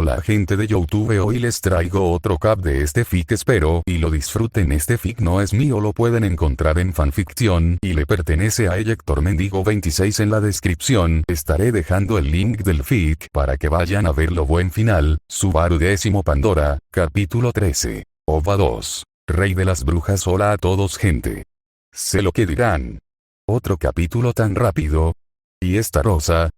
Hola gente de YouTube, hoy les traigo otro cap de este fic, espero y lo disfruten. Este fic no es mío, lo pueden encontrar en fanfiction y le pertenece a Héctor Mendigo 26. En la descripción estaré dejando el link del fic para que vayan a verlo. Buen final. Subaru Décimo Pandora, capítulo 13. OVA 2. Rey de las brujas. Hola a todos gente. Sé lo que dirán. Otro capítulo tan rápido. ¿Y esta rosa?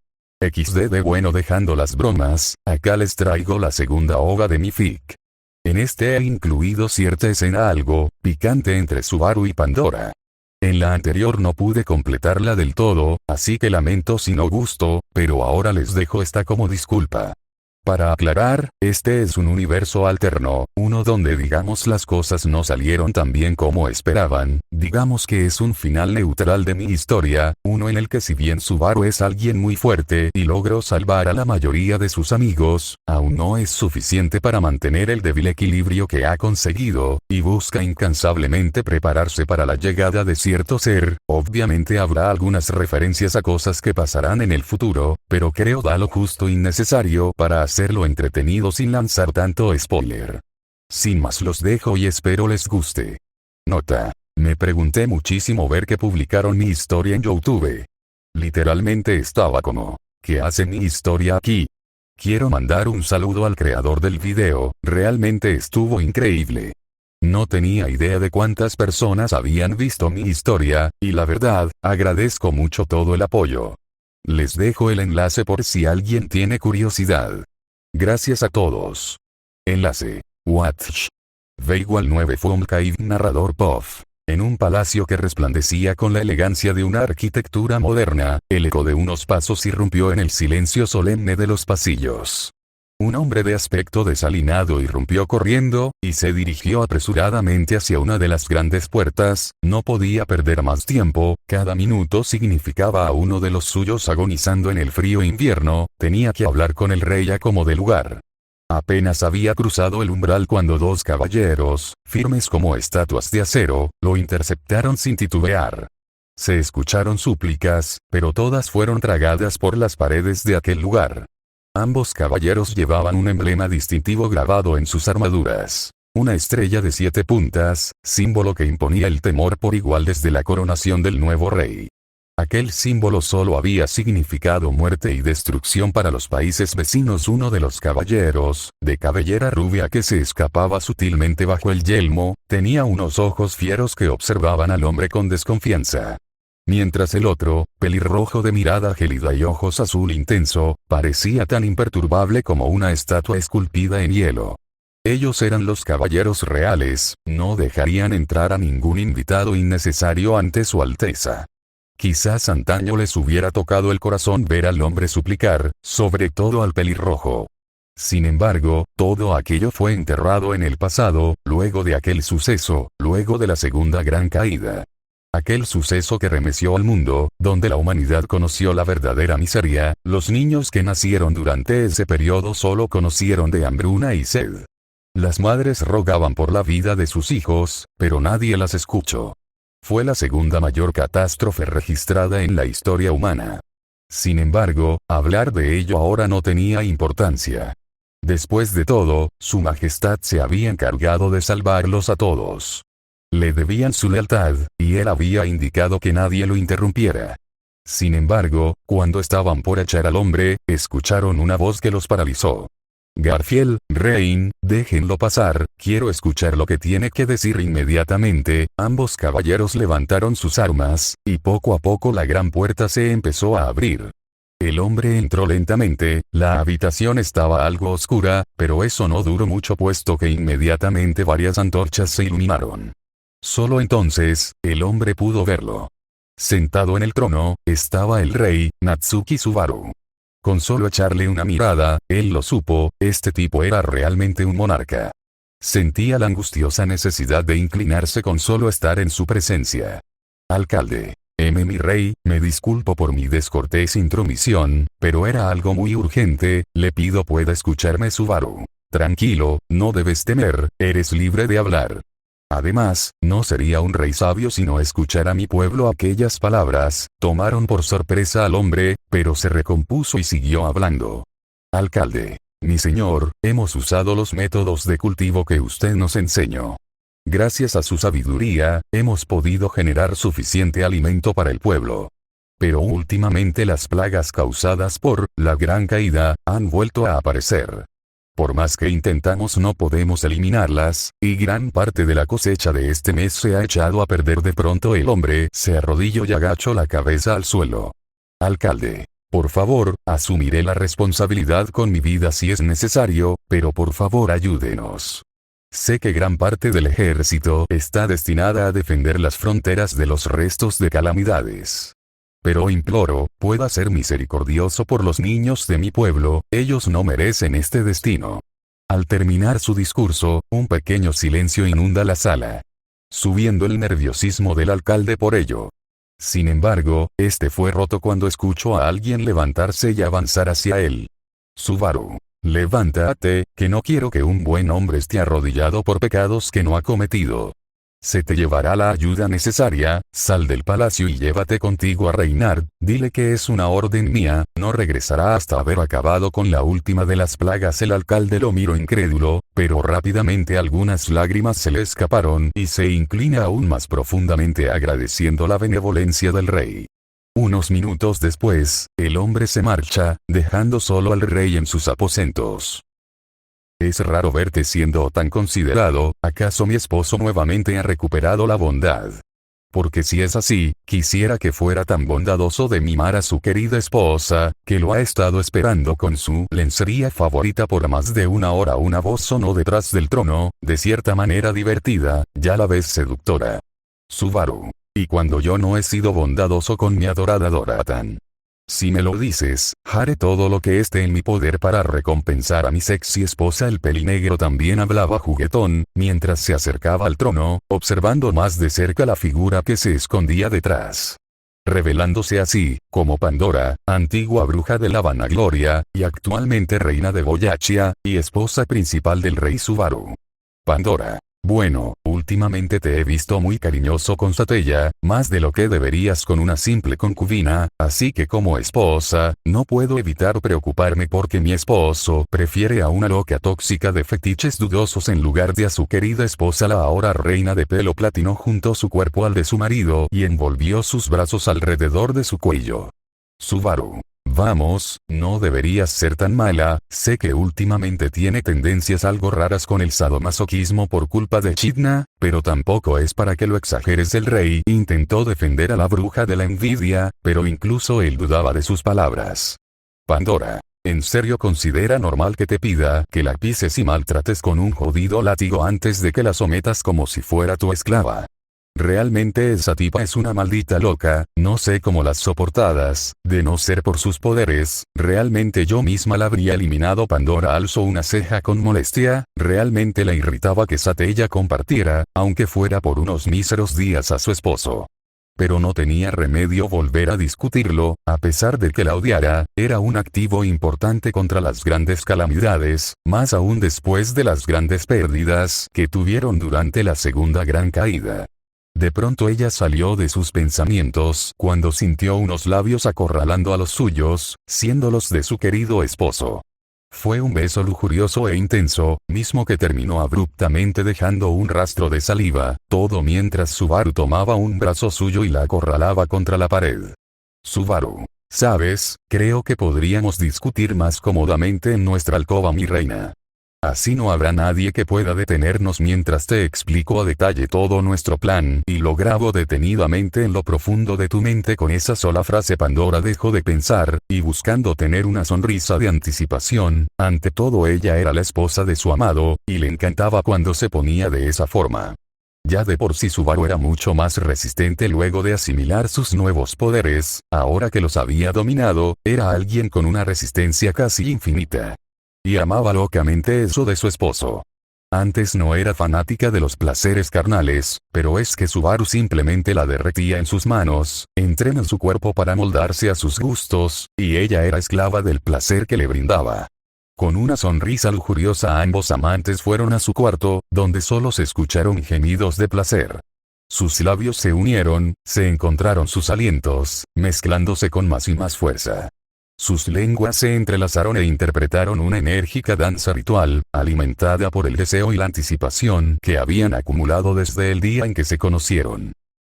XD de bueno, dejando las bromas, acá les traigo la segunda OVA de mi fic. En este he incluido cierta escena algo picante entre Subaru y Pandora. En la anterior no pude completarla del todo, así que lamento si no gustó, pero ahora les dejo esta como disculpa. Para aclarar, este es un universo alterno, uno donde digamos las cosas no salieron tan bien como esperaban, digamos que es un final neutral de mi historia, uno en el que si bien Subaru es alguien muy fuerte y logró salvar a la mayoría de sus amigos, aún no es suficiente para mantener el débil equilibrio que ha conseguido, y busca incansablemente prepararse para la llegada de cierto ser. Obviamente habrá algunas referencias a cosas que pasarán en el futuro, pero creo da lo justo y necesario para hacerlo entretenido sin lanzar tanto spoiler. Sin más los dejo y espero les guste. Nota. Me pregunté muchísimo ver que publicaron mi historia en YouTube. Literalmente estaba como, ¿qué hace mi historia aquí? Quiero mandar un saludo al creador del video, realmente estuvo increíble. No tenía idea de cuántas personas habían visto mi historia, y la verdad, agradezco mucho todo el apoyo. Les dejo el enlace por si alguien tiene curiosidad. Gracias a todos. Enlace. Watch. V = 9 From Cave. Narrador Puff. En un palacio que resplandecía con la elegancia de una arquitectura moderna, el eco de unos pasos irrumpió en el silencio solemne de los pasillos. Un hombre de aspecto desalinado irrumpió corriendo, y se dirigió apresuradamente hacia una de las grandes puertas. No podía perder más tiempo, cada minuto significaba a uno de los suyos agonizando en el frío invierno, tenía que hablar con el rey a como de lugar. Apenas había cruzado el umbral cuando dos caballeros, firmes como estatuas de acero, lo interceptaron sin titubear. Se escucharon súplicas, pero todas fueron tragadas por las paredes de aquel lugar. Ambos caballeros llevaban un emblema distintivo grabado en sus armaduras. Una estrella de 7 puntas, símbolo que imponía el temor por igual desde la coronación del nuevo rey. Aquel símbolo solo había significado muerte y destrucción para los países vecinos. Uno de los caballeros, de cabellera rubia que se escapaba sutilmente bajo el yelmo, tenía unos ojos fieros que observaban al hombre con desconfianza. Mientras el otro, pelirrojo de mirada gélida y ojos azul intenso, parecía tan imperturbable como una estatua esculpida en hielo. Ellos eran los caballeros reales, no dejarían entrar a ningún invitado innecesario ante su alteza. Quizás antaño les hubiera tocado el corazón ver al hombre suplicar, sobre todo al pelirrojo. Sin embargo, todo aquello fue enterrado en el pasado, luego de aquel suceso, luego de la segunda gran caída. Aquel suceso que remeció al mundo, donde la humanidad conoció la verdadera miseria. Los niños que nacieron durante ese periodo solo conocieron de hambruna y sed. Las madres rogaban por la vida de sus hijos, pero nadie las escuchó. Fue la segunda mayor catástrofe registrada en la historia humana. Sin embargo, hablar de ello ahora no tenía importancia. Después de todo, Su Majestad se había encargado de salvarlos a todos. Le debían su lealtad, y él había indicado que nadie lo interrumpiera. Sin embargo, cuando estaban por echar al hombre, escucharon una voz que los paralizó. Garfield, Rain, déjenlo pasar, quiero escuchar lo que tiene que decir inmediatamente. Ambos caballeros levantaron sus armas, y poco a poco la gran puerta se empezó a abrir. El hombre entró lentamente, la habitación estaba algo oscura, pero eso no duró mucho puesto que inmediatamente varias antorchas se iluminaron. Solo entonces, el hombre pudo verlo. Sentado en el trono, estaba el rey, Natsuki Subaru. Con solo echarle una mirada, él lo supo, este tipo era realmente un monarca. Sentía la angustiosa necesidad de inclinarse con solo estar en su presencia. Alcalde. Mi rey, me disculpo por mi descortés intromisión, pero era algo muy urgente, le pido pueda escucharme Subaru. Tranquilo, no debes temer, eres libre de hablar. Además, no sería un rey sabio si no escuchara a mi pueblo. Aquellas palabras tomaron por sorpresa al hombre, pero se recompuso y siguió hablando. Alcalde. Mi señor, hemos usado los métodos de cultivo que usted nos enseñó. Gracias a su sabiduría, hemos podido generar suficiente alimento para el pueblo. Pero últimamente las plagas causadas por la gran caída han vuelto a aparecer. Por más que intentamos no podemos eliminarlas, y gran parte de la cosecha de este mes se ha echado a perder. De pronto el hombre se arrodilló y agachó la cabeza al suelo. Alcalde. Por favor, asumiré la responsabilidad con mi vida si es necesario, pero por favor ayúdenos. Sé que gran parte del ejército está destinada a defender las fronteras de los restos de calamidades. Pero imploro, pueda ser misericordioso por los niños de mi pueblo, ellos no merecen este destino. Al terminar su discurso, un pequeño silencio inunda la sala, subiendo el nerviosismo del alcalde por ello. Sin embargo, este fue roto cuando escuchó a alguien levantarse y avanzar hacia él. Subaru. Levántate, que no quiero que un buen hombre esté arrodillado por pecados que no ha cometido. Se te llevará la ayuda necesaria, sal del palacio y llévate contigo a Reynard, dile que es una orden mía, no regresará hasta haber acabado con la última de las plagas. El alcalde lo miró incrédulo, pero rápidamente algunas lágrimas se le escaparon y se inclina aún más profundamente agradeciendo la benevolencia del rey. Unos minutos después, el hombre se marcha, dejando solo al rey en sus aposentos. Es raro verte siendo tan considerado, ¿acaso mi esposo nuevamente ha recuperado la bondad? Porque si es así, quisiera que fuera tan bondadoso de mimar a su querida esposa, que lo ha estado esperando con su lencería favorita por más de una hora. Una voz sonó detrás del trono, de cierta manera divertida, ya la vez seductora. Subaru. Y cuando yo no he sido bondadoso con mi adorada Doratan. Si me lo dices, haré todo lo que esté en mi poder para recompensar a mi sexy esposa. El pelinegro también hablaba juguetón, mientras se acercaba al trono, observando más de cerca la figura que se escondía detrás. Revelándose así, como Pandora, antigua bruja de la vanagloria, y actualmente reina de Boyachia, y esposa principal del rey Subaru. Pandora. Bueno, últimamente te he visto muy cariñoso con Satella, más de lo que deberías con una simple concubina, así que como esposa, no puedo evitar preocuparme porque mi esposo prefiere a una loca tóxica de fetiches dudosos en lugar de a su querida esposa. La ahora reina de pelo platino juntó su cuerpo al de su marido y envolvió sus brazos alrededor de su cuello. Subaru. Vamos, no deberías ser tan mala, sé que últimamente tiene tendencias algo raras con el sadomasoquismo por culpa de Chidna, pero tampoco es para que lo exageres. El rey intentó defender a la bruja de la envidia, pero incluso él dudaba de sus palabras. Pandora. ¿En serio considera normal que te pida que la pises y maltrates con un jodido látigo antes de que la sometas como si fuera tu esclava? Realmente esa tipa es una maldita loca, no sé cómo las soportadas, de no ser por sus poderes, realmente yo misma la habría eliminado. Pandora alzó una ceja con molestia, realmente la irritaba que Satella compartiera, aunque fuera por unos míseros días, a su esposo. Pero no tenía remedio volver a discutirlo, a pesar de que la odiara, era un activo importante contra las grandes calamidades, más aún después de las grandes pérdidas que tuvieron durante la segunda gran caída. De pronto ella salió de sus pensamientos cuando sintió unos labios acorralando a los suyos, siendo los de su querido esposo. Fue un beso lujurioso e intenso, mismo que terminó abruptamente dejando un rastro de saliva, todo mientras Subaru tomaba un brazo suyo y la acorralaba contra la pared. Subaru. ¿Sabes? Creo que podríamos discutir más cómodamente en nuestra alcoba, mi reina. Así no habrá nadie que pueda detenernos mientras te explico a detalle todo nuestro plan y lo grabo detenidamente en lo profundo de tu mente. Con esa sola frase Pandora dejó de pensar, y buscando tener una sonrisa de anticipación, ante todo ella era la esposa de su amado, y le encantaba cuando se ponía de esa forma. Ya de por sí Subaru era mucho más resistente luego de asimilar sus nuevos poderes, ahora que los había dominado, era alguien con una resistencia casi infinita. Y amaba locamente eso de su esposo. Antes no era fanática de los placeres carnales, pero es que Subaru simplemente la derretía en sus manos, entrenó su cuerpo para moldarse a sus gustos, y ella era esclava del placer que le brindaba. Con una sonrisa lujuriosa ambos amantes fueron a su cuarto, donde solo se escucharon gemidos de placer. Sus labios se unieron, se encontraron sus alientos, mezclándose con más y más fuerza. Sus lenguas se entrelazaron e interpretaron una enérgica danza ritual, alimentada por el deseo y la anticipación que habían acumulado desde el día en que se conocieron.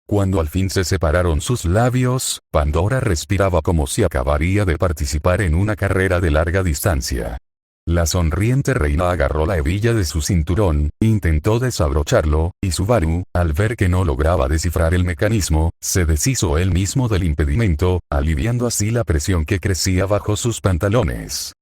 Cuando al fin se separaron sus labios, Pandora respiraba como si acabaría de participar en una carrera de larga distancia. La sonriente reina agarró la hebilla de su cinturón, intentó desabrocharlo, y Subaru, al ver que no lograba descifrar el mecanismo, se deshizo él mismo del impedimento, aliviando así la presión que crecía bajo sus pantalones.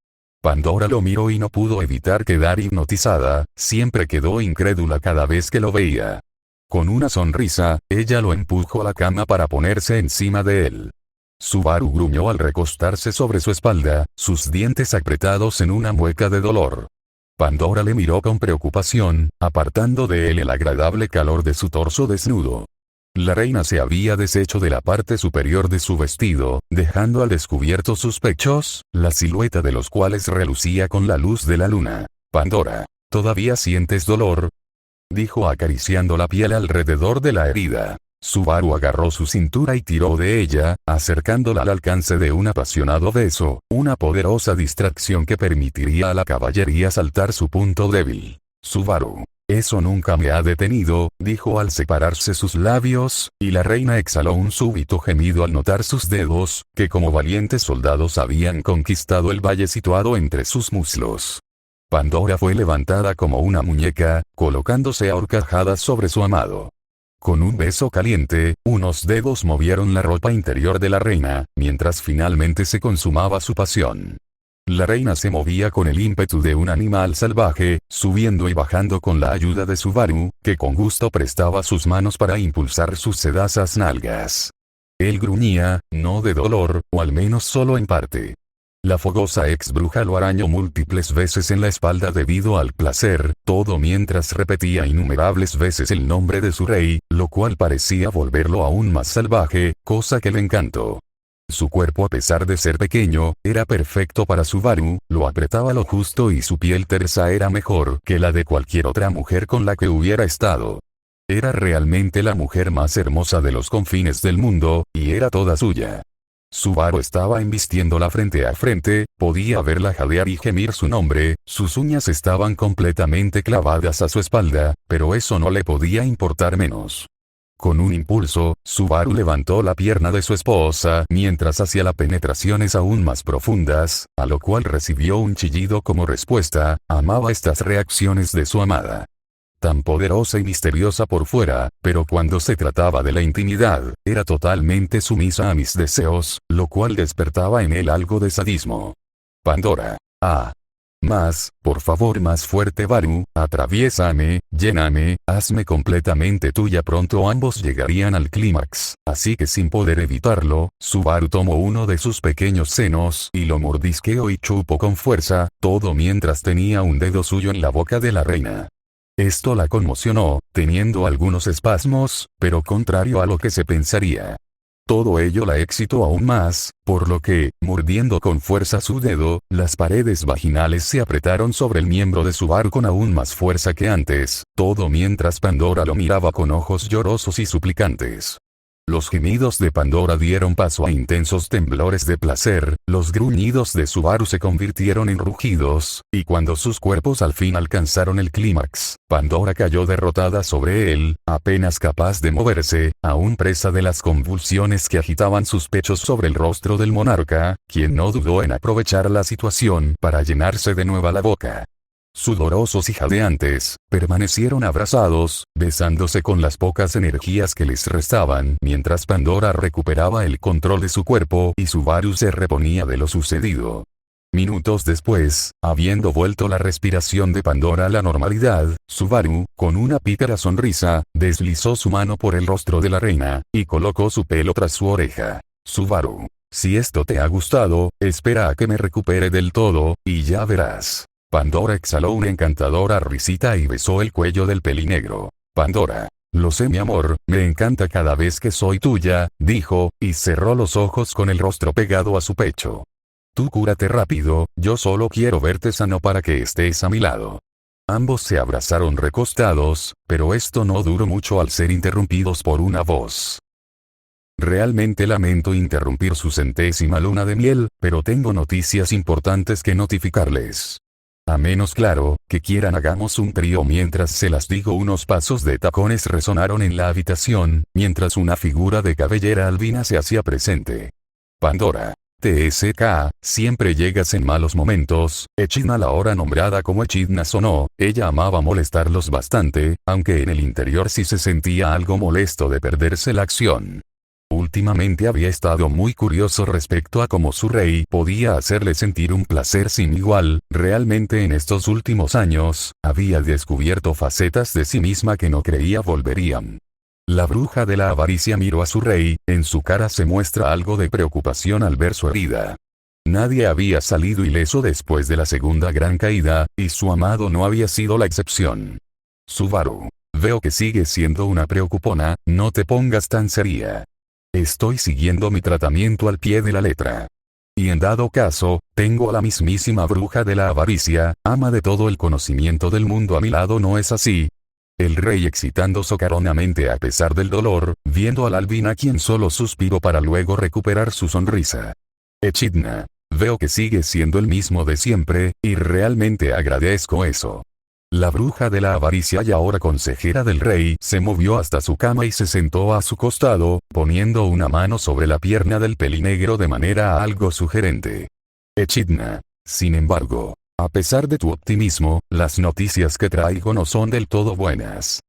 Pandora lo miró y no pudo evitar quedar hipnotizada, siempre quedó incrédula cada vez que lo veía. Con una sonrisa, ella lo empujó a la cama para ponerse encima de él. Subaru gruñó al recostarse sobre su espalda, sus dientes apretados en una mueca de dolor. Pandora le miró con preocupación, apartando de él el agradable calor de su torso desnudo. La reina se había deshecho de la parte superior de su vestido, dejando al descubierto sus pechos, la silueta de los cuales relucía con la luz de la luna. «Pandora, ¿todavía sientes dolor?», dijo acariciando la piel alrededor de la herida. Subaru agarró su cintura y tiró de ella, acercándola al alcance de un apasionado beso, una poderosa distracción que permitiría a la caballería saltar su punto débil. «Subaru, eso nunca me ha detenido», dijo al separarse sus labios, y la reina exhaló un súbito gemido al notar sus dedos, que como valientes soldados habían conquistado el valle situado entre sus muslos. Pandora fue levantada como una muñeca, colocándose a horcajadas sobre su amado. Con un beso caliente, unos dedos movieron la ropa interior de la reina, mientras finalmente se consumaba su pasión. La reina se movía con el ímpetu de un animal salvaje, subiendo y bajando con la ayuda de Subaru, que con gusto prestaba sus manos para impulsar sus sedazas nalgas. Él gruñía, no de dolor, o al menos solo en parte. La fogosa ex bruja lo arañó múltiples veces en la espalda debido al placer, todo mientras repetía innumerables veces el nombre de su rey, lo cual parecía volverlo aún más salvaje, cosa que le encantó. Su cuerpo, a pesar de ser pequeño, era perfecto para Subaru, lo apretaba lo justo y su piel tersa era mejor que la de cualquier otra mujer con la que hubiera estado. Era realmente la mujer más hermosa de los confines del mundo, y era toda suya. Subaru estaba embistiéndola frente a frente, podía verla jadear y gemir su nombre, sus uñas estaban completamente clavadas a su espalda, pero eso no le podía importar menos. Con un impulso, Subaru levantó la pierna de su esposa mientras hacía las penetraciones aún más profundas, a lo cual recibió un chillido como respuesta. Amaba estas reacciones de su amada. Tan poderosa y misteriosa por fuera, pero cuando se trataba de la intimidad, era totalmente sumisa a mis deseos, lo cual despertaba en él algo de sadismo. «Pandora. Ah. Más, por favor, más fuerte, Baru, atraviésame, lléname, hazme completamente tuya». Pronto ambos llegarían al clímax, así que sin poder evitarlo, Subaru tomó uno de sus pequeños senos y lo mordisqueó y chupó con fuerza, todo mientras tenía un dedo suyo en la boca de la reina. Esto la conmocionó, teniendo algunos espasmos, pero contrario a lo que se pensaría. Todo ello la excitó aún más, por lo que, mordiendo con fuerza su dedo, las paredes vaginales se apretaron sobre el miembro de Subaru con aún más fuerza que antes, todo mientras Pandora lo miraba con ojos llorosos y suplicantes. Los gemidos de Pandora dieron paso a intensos temblores de placer, los gruñidos de Subaru se convirtieron en rugidos, y cuando sus cuerpos al fin alcanzaron el clímax, Pandora cayó derrotada sobre él, apenas capaz de moverse, aún presa de las convulsiones que agitaban sus pechos sobre el rostro del monarca, quien no dudó en aprovechar la situación para llenarse de nuevo la boca. Sudorosos y jadeantes, permanecieron abrazados, besándose con las pocas energías que les restaban mientras Pandora recuperaba el control de su cuerpo y Subaru se reponía de lo sucedido. Minutos después, habiendo vuelto la respiración de Pandora a la normalidad, Subaru, con una pícara sonrisa, deslizó su mano por el rostro de la reina, y colocó su pelo tras su oreja. «Subaru, si esto te ha gustado, espera a que me recupere del todo, y ya verás». Pandora exhaló una encantadora risita y besó el cuello del pelinegro. «Pandora. Lo sé, mi amor, me encanta cada vez que soy tuya», dijo, y cerró los ojos con el rostro pegado a su pecho. «Tú cúrate rápido, yo solo quiero verte sano para que estés a mi lado». Ambos se abrazaron recostados, pero esto no duró mucho al ser interrumpidos por una voz. Realmente lamento interrumpir su 100ª luna de miel, pero tengo noticias importantes que notificarles. A menos claro, que quieran hagamos un trío mientras se las digo. Unos pasos de tacones resonaron en la habitación, mientras una figura de cabellera albina se hacía presente. Pandora. TSK, siempre llegas en malos momentos. Echidna, la hora nombrada como Echidna, sonó. Ella amaba molestarlos bastante, aunque en el interior sí se sentía algo molesto de perderse la acción. Últimamente había estado muy curioso respecto a cómo su rey podía hacerle sentir un placer sin igual. Realmente en estos últimos años, había descubierto facetas de sí misma que no creía volverían. La bruja de la avaricia miró a su rey, en su cara se muestra algo de preocupación al ver su herida. Nadie había salido ileso después de la segunda gran caída, y su amado no había sido la excepción. Subaru. Veo que sigues siendo una preocupona, no te pongas tan seria. Estoy siguiendo mi tratamiento al pie de la letra. Y en dado caso, tengo a la mismísima bruja de la avaricia, ama de todo el conocimiento del mundo a mi lado, ¿no es así? El rey, excitando socarronamente a pesar del dolor, viendo a la albina, quien solo suspiró para luego recuperar su sonrisa. Echidna. Veo que sigues siendo el mismo de siempre, y realmente agradezco eso. La bruja de la avaricia, y ahora consejera del rey, se movió hasta su cama y se sentó a su costado, poniendo una mano sobre la pierna del pelinegro de manera algo sugerente. Echidna. Sin embargo, a pesar de tu optimismo, las noticias que traigo no son del todo buenas.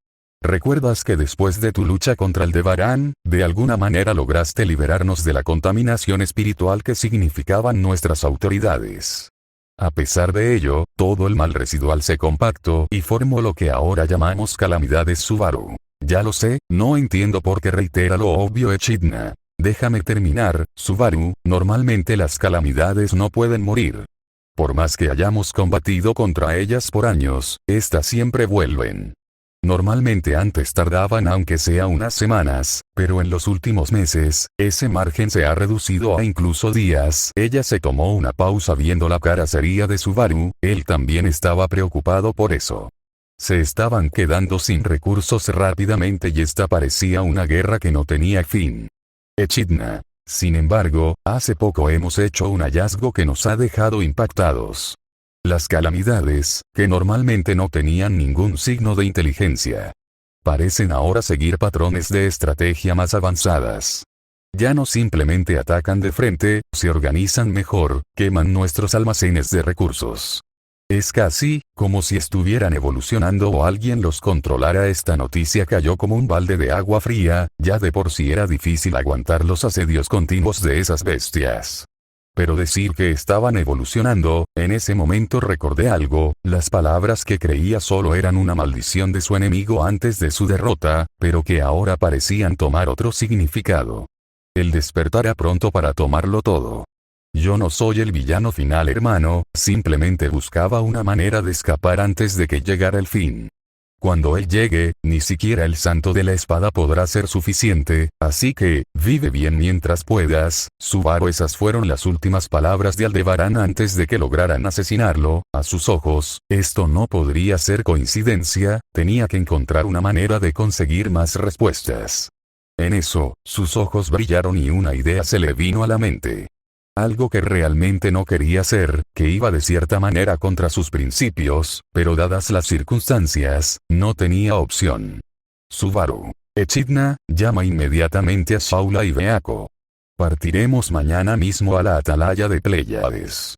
¿Recuerdas que después de tu lucha contra Aldebarán, de alguna manera lograste liberarnos de la contaminación espiritual que significaban nuestras autoridades? A pesar de ello, todo el mal residual se compactó y formó lo que ahora llamamos calamidades Subaru. Ya lo sé, no entiendo por qué reitera lo obvio Echidna. Déjame terminar, Subaru, normalmente las calamidades no pueden morir. Por más que hayamos combatido contra ellas por años, estas siempre vuelven. Normalmente antes tardaban aunque sea unas semanas, pero en los últimos meses, ese margen se ha reducido a incluso días. Ella se tomó una pausa viendo la cara seria de Subaru, él también estaba preocupado por eso. Se estaban quedando sin recursos rápidamente y esta parecía una guerra que no tenía fin. Echidna. Sin embargo, hace poco hemos hecho un hallazgo que nos ha dejado impactados. Las calamidades, que normalmente no tenían ningún signo de inteligencia, parecen ahora seguir patrones de estrategia más avanzadas. Ya no simplemente atacan de frente, se organizan mejor, queman nuestros almacenes de recursos. Es casi como si estuvieran evolucionando o alguien los controlara. Esta noticia cayó como un balde de agua fría, ya de por sí era difícil aguantar los asedios continuos de esas bestias. Pero decir que estaban evolucionando, en ese momento recordé algo, las palabras que creía solo eran una maldición de su enemigo antes de su derrota, pero que ahora parecían tomar otro significado. Él despertará pronto para tomarlo todo. Yo no soy el villano final, hermano, simplemente buscaba una manera de escapar antes de que llegara el fin. Cuando él llegue, ni siquiera el santo de la espada podrá ser suficiente, así que, vive bien mientras puedas, Subaru. Esas fueron las últimas palabras de Aldebarán antes de que lograran asesinarlo. A sus ojos, esto no podría ser coincidencia, tenía que encontrar una manera de conseguir más respuestas. En eso, sus ojos brillaron y una idea se le vino a la mente. Algo que realmente no quería hacer, que iba de cierta manera contra sus principios, pero dadas las circunstancias, no tenía opción. Subaru. Echidna, llama inmediatamente a Saula y Beako. Partiremos mañana mismo a la atalaya de Pléyades.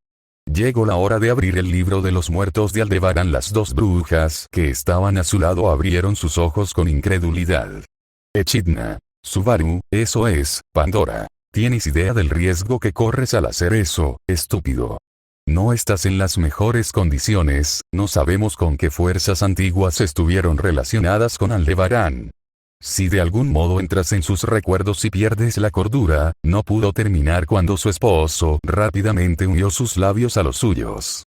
Llegó la hora de abrir el libro de los muertos de Aldebarán. Las dos brujas que estaban a su lado abrieron sus ojos con incredulidad. Echidna. Subaru, eso es, Pandora. ¿Tienes idea del riesgo que corres al hacer eso, estúpido? No estás en las mejores condiciones, no sabemos con qué fuerzas antiguas estuvieron relacionadas con Aldebarán. Si de algún modo entras en sus recuerdos y pierdes la cordura, no pudo terminar cuando su esposo rápidamente unió sus labios a los suyos.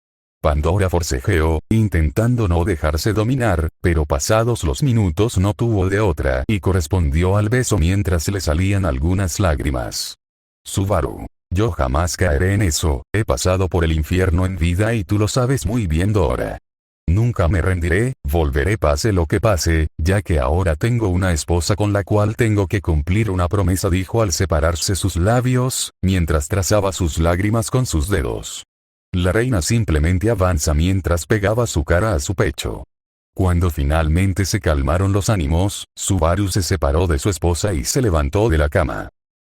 Pandora forcejeó, intentando no dejarse dominar, pero pasados los minutos no tuvo de otra y correspondió al beso mientras le salían algunas lágrimas. Subaru. Yo jamás caeré en eso, he pasado por el infierno en vida y tú lo sabes muy bien, Dora. Nunca me rendiré, volveré pase lo que pase, ya que ahora tengo una esposa con la cual tengo que cumplir una promesa, dijo al separarse sus labios, mientras trazaba sus lágrimas con sus dedos. La reina simplemente avanza mientras pegaba su cara a su pecho. Cuando finalmente se calmaron los ánimos, Subaru se separó de su esposa y se levantó de la cama.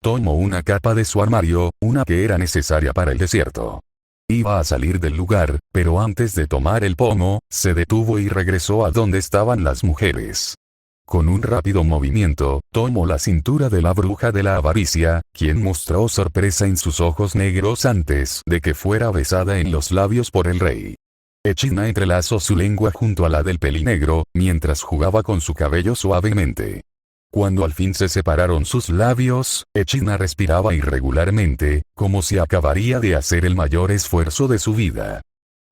Tomó una capa de su armario, una que era necesaria para el desierto. Iba a salir del lugar, pero antes de tomar el pomo, se detuvo y regresó a donde estaban las mujeres. Con un rápido movimiento, tomó la cintura de la bruja de la avaricia, quien mostró sorpresa en sus ojos negros antes de que fuera besada en los labios por el rey. Echidna entrelazó su lengua junto a la del pelinegro, mientras jugaba con su cabello suavemente. Cuando al fin se separaron sus labios, Echidna respiraba irregularmente, como si acabaría de hacer el mayor esfuerzo de su vida.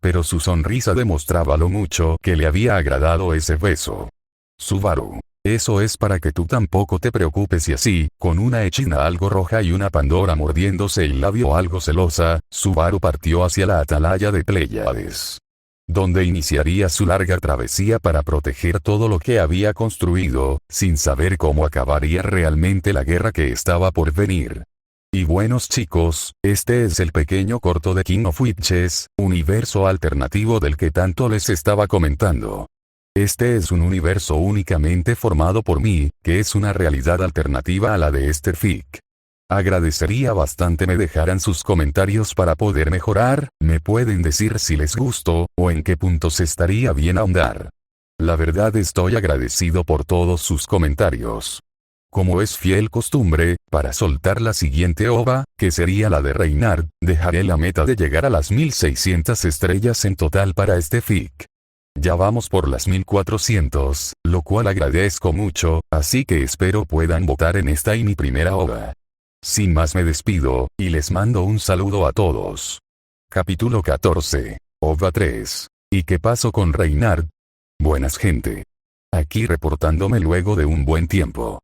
Pero su sonrisa demostraba lo mucho que le había agradado ese beso. Subaru. Eso es para que tú tampoco te preocupes. Y así, con una Echidna algo roja y una Pandora mordiéndose el labio algo celosa, Subaru partió hacia la atalaya de Pléyades, donde iniciaría su larga travesía para proteger todo lo que había construido, sin saber cómo acabaría realmente la guerra que estaba por venir. Y buenos chicos, este es el pequeño corto de King of Witches, universo alternativo del que tanto les estaba comentando. Este es un universo únicamente formado por mí, que es una realidad alternativa a la de este fic. Agradecería bastante me dejaran sus comentarios para poder mejorar, me pueden decir si les gustó, o en qué puntos estaría bien ahondar. La verdad estoy agradecido por todos sus comentarios. Como es fiel costumbre, para soltar la siguiente ova, que sería la de Reynard, dejaré la meta de llegar a las 1600 estrellas en total para este fic. Ya vamos por las 1400, lo cual agradezco mucho, así que espero puedan votar en esta y mi primera ova. Sin más me despido, y les mando un saludo a todos. Capítulo 14. Ova 3. ¿Y qué pasó con Reynard? Buenas gente. Aquí reportándome luego de un buen tiempo.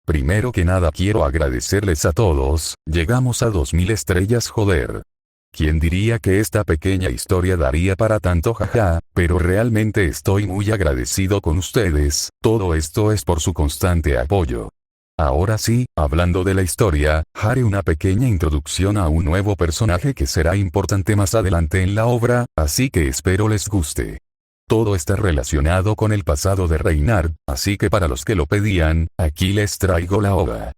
Primero que nada quiero agradecerles a todos, llegamos a 2000 estrellas joder. ¿Quién diría que esta pequeña historia daría para tanto jaja? Pero realmente estoy muy agradecido con ustedes, todo esto es por su constante apoyo. Ahora sí, hablando de la historia, haré una pequeña introducción a un nuevo personaje que será importante más adelante en la obra, así que espero les guste. Todo está relacionado con el pasado de Reynard, así que para los que lo pedían, aquí les traigo la ova.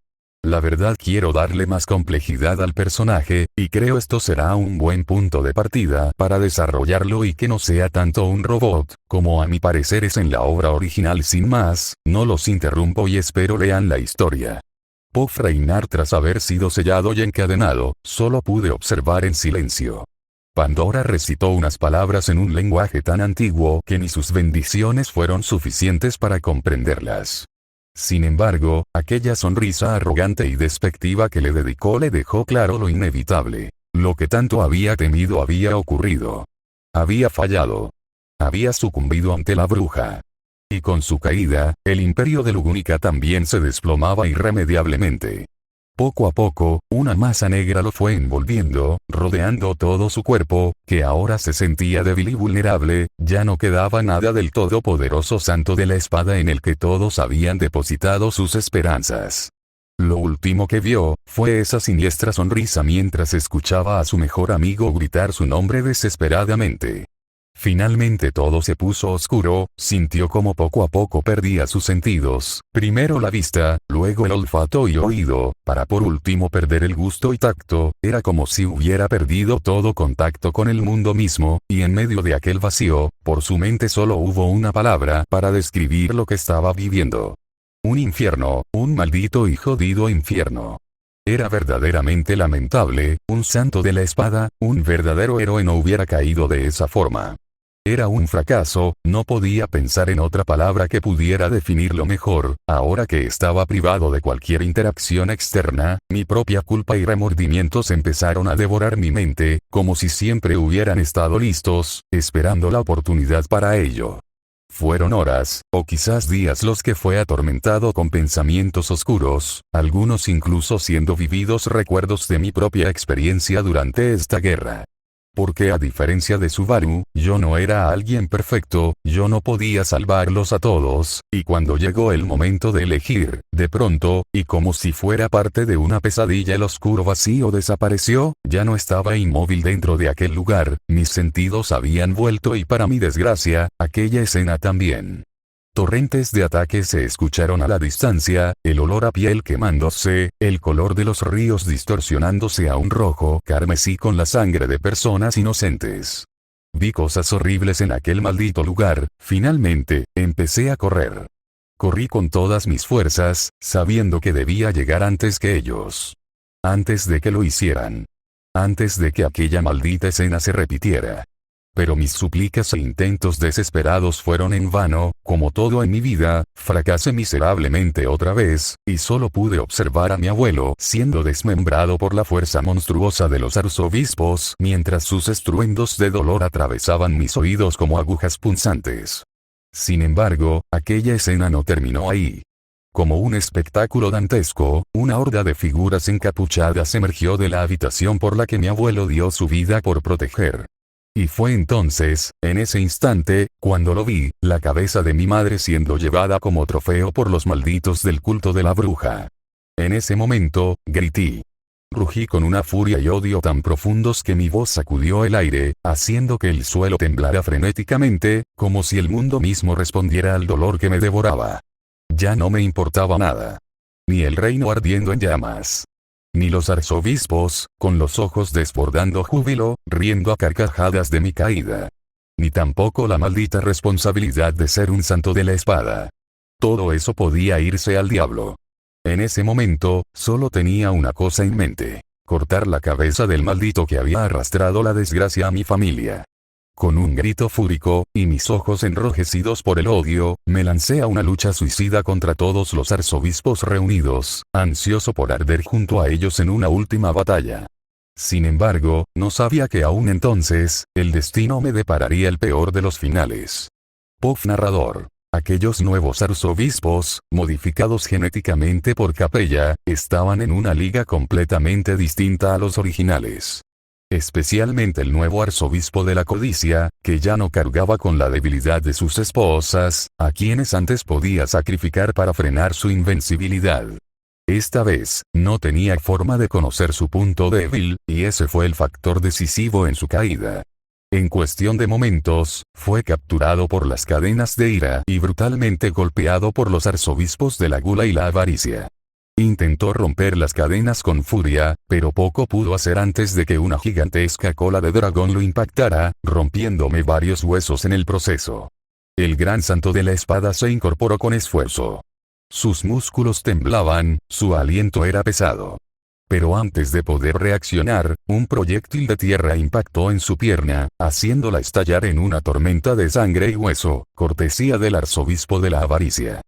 La verdad quiero darle más complejidad al personaje, y creo esto será un buen punto de partida para desarrollarlo y que no sea tanto un robot, como a mi parecer es en la obra original. Sin más, no los interrumpo y espero lean la historia. Puff Reynard tras haber sido sellado y encadenado, solo pude observar en silencio. Pandora recitó unas palabras en un lenguaje tan antiguo que ni sus bendiciones fueron suficientes para comprenderlas. Sin embargo, aquella sonrisa arrogante y despectiva que le dedicó le dejó claro lo inevitable. Lo que tanto había temido había ocurrido. Había fallado. Había sucumbido ante la bruja. Y con su caída, el imperio de Lugúnica también se desplomaba irremediablemente. Poco a poco, una masa negra lo fue envolviendo, rodeando todo su cuerpo, que ahora se sentía débil y vulnerable, ya no quedaba nada del todopoderoso santo de la espada en el que todos habían depositado sus esperanzas. Lo último que vio, fue esa siniestra sonrisa mientras escuchaba a su mejor amigo gritar su nombre desesperadamente. Finalmente todo se puso oscuro, sintió como poco a poco perdía sus sentidos, primero la vista, luego el olfato y oído, para por último perder el gusto y tacto, era como si hubiera perdido todo contacto con el mundo mismo, y en medio de aquel vacío, por su mente solo hubo una palabra para describir lo que estaba viviendo. Un infierno, un maldito y jodido infierno. Era verdaderamente lamentable, un santo de la espada, un verdadero héroe no hubiera caído de esa forma. Era un fracaso, no podía pensar en otra palabra que pudiera definirlo mejor, ahora que estaba privado de cualquier interacción externa, mi propia culpa y remordimientos empezaron a devorar mi mente, como si siempre hubieran estado listos, esperando la oportunidad para ello. Fueron horas, o quizás días los que fue atormentado con pensamientos oscuros, algunos incluso siendo vividos recuerdos de mi propia experiencia durante esta guerra. Porque a diferencia de Subaru, yo no era alguien perfecto, yo no podía salvarlos a todos, y cuando llegó el momento de elegir, de pronto, y como si fuera parte de una pesadilla el oscuro vacío desapareció, ya no estaba inmóvil dentro de aquel lugar, mis sentidos habían vuelto y para mi desgracia, aquella escena también. Torrentes de ataques se escucharon a la distancia, el olor a piel quemándose, el color de los ríos distorsionándose a un rojo carmesí con la sangre de personas inocentes. Vi cosas horribles en aquel maldito lugar, finalmente, empecé a correr. Corrí con todas mis fuerzas, sabiendo que debía llegar antes que ellos. Antes de que lo hicieran. Antes de que aquella maldita escena se repitiera. Pero mis súplicas e intentos desesperados fueron en vano, como todo en mi vida, fracasé miserablemente otra vez, y solo pude observar a mi abuelo siendo desmembrado por la fuerza monstruosa de los arzobispos mientras sus estruendos de dolor atravesaban mis oídos como agujas punzantes. Sin embargo, aquella escena no terminó ahí. Como un espectáculo dantesco, una horda de figuras encapuchadas emergió de la habitación por la que mi abuelo dio su vida por proteger. Y fue entonces, en ese instante, cuando lo vi, la cabeza de mi madre siendo llevada como trofeo por los malditos del culto de la bruja. En ese momento, grité. Rugí con una furia y odio tan profundos que mi voz sacudió el aire, haciendo que el suelo temblara frenéticamente, como si el mundo mismo respondiera al dolor que me devoraba. Ya no me importaba nada. Ni el reino ardiendo en llamas. Ni los arzobispos, con los ojos desbordando júbilo, riendo a carcajadas de mi caída. Ni tampoco la maldita responsabilidad de ser un santo de la espada. Todo eso podía irse al diablo. En ese momento, solo tenía una cosa en mente: cortar la cabeza del maldito que había arrastrado la desgracia a mi familia. Con un grito fúrico, y mis ojos enrojecidos por el odio, me lancé a una lucha suicida contra todos los arzobispos reunidos, ansioso por arder junto a ellos en una última batalla. Sin embargo, no sabía que aún entonces, el destino me depararía el peor de los finales. Pof narrador. Aquellos nuevos arzobispos, modificados genéticamente por Capella, estaban en una liga completamente distinta a los originales. Especialmente el nuevo arzobispo de la codicia, que ya no cargaba con la debilidad de sus esposas, a quienes antes podía sacrificar para frenar su invencibilidad. Esta vez, no tenía forma de conocer su punto débil, y ese fue el factor decisivo en su caída. En cuestión de momentos, fue capturado por las cadenas de ira y brutalmente golpeado por los arzobispos de la gula y la avaricia. Intentó romper las cadenas con furia, pero poco pudo hacer antes de que una gigantesca cola de dragón lo impactara, rompiéndome varios huesos en el proceso. El gran santo de la espada se incorporó con esfuerzo. Sus músculos temblaban, su aliento era pesado. Pero antes de poder reaccionar, un proyectil de tierra impactó en su pierna, haciéndola estallar en una tormenta de sangre y hueso, cortesía del arzobispo de la avaricia.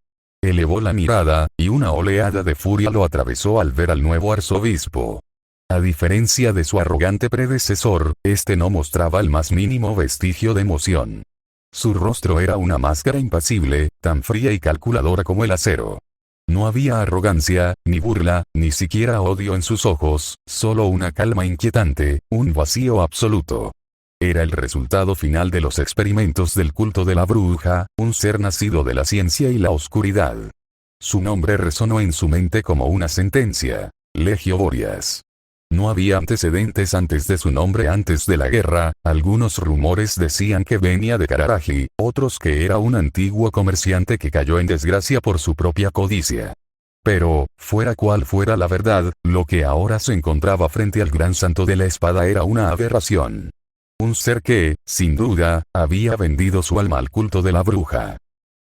Elevó la mirada, y una oleada de furia lo atravesó al ver al nuevo arzobispo. A diferencia de su arrogante predecesor, este no mostraba el más mínimo vestigio de emoción. Su rostro era una máscara impasible, tan fría y calculadora como el acero. No había arrogancia, ni burla, ni siquiera odio en sus ojos, solo una calma inquietante, un vacío absoluto. Era el resultado final de los experimentos del culto de la bruja, un ser nacido de la ciencia y la oscuridad. Su nombre resonó en su mente como una sentencia: Legio Boreas. No había antecedentes antes de su nombre antes de la guerra, algunos rumores decían que venía de Kararaji, otros que era un antiguo comerciante que cayó en desgracia por su propia codicia. Pero, fuera cual fuera la verdad, lo que ahora se encontraba frente al gran santo de la espada era una aberración. Un ser que, sin duda, había vendido su alma al culto de la bruja.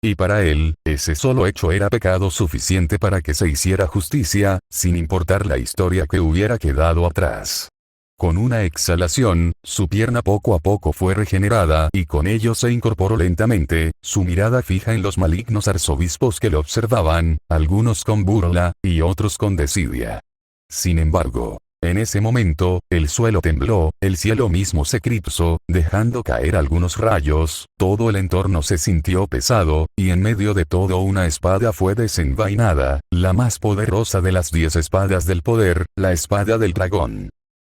Y para él, ese solo hecho era pecado suficiente para que se hiciera justicia, sin importar la historia que hubiera quedado atrás. Con una exhalación, su pierna poco a poco fue regenerada y con ello se incorporó lentamente, su mirada fija en los malignos arzobispos que lo observaban, algunos con burla, y otros con desidia. Sin embargo, en ese momento, el suelo tembló, el cielo mismo se eclipsó, dejando caer algunos rayos, todo el entorno se sintió pesado, y en medio de todo una espada fue desenvainada, la más poderosa de las 10 espadas del poder, la espada del dragón.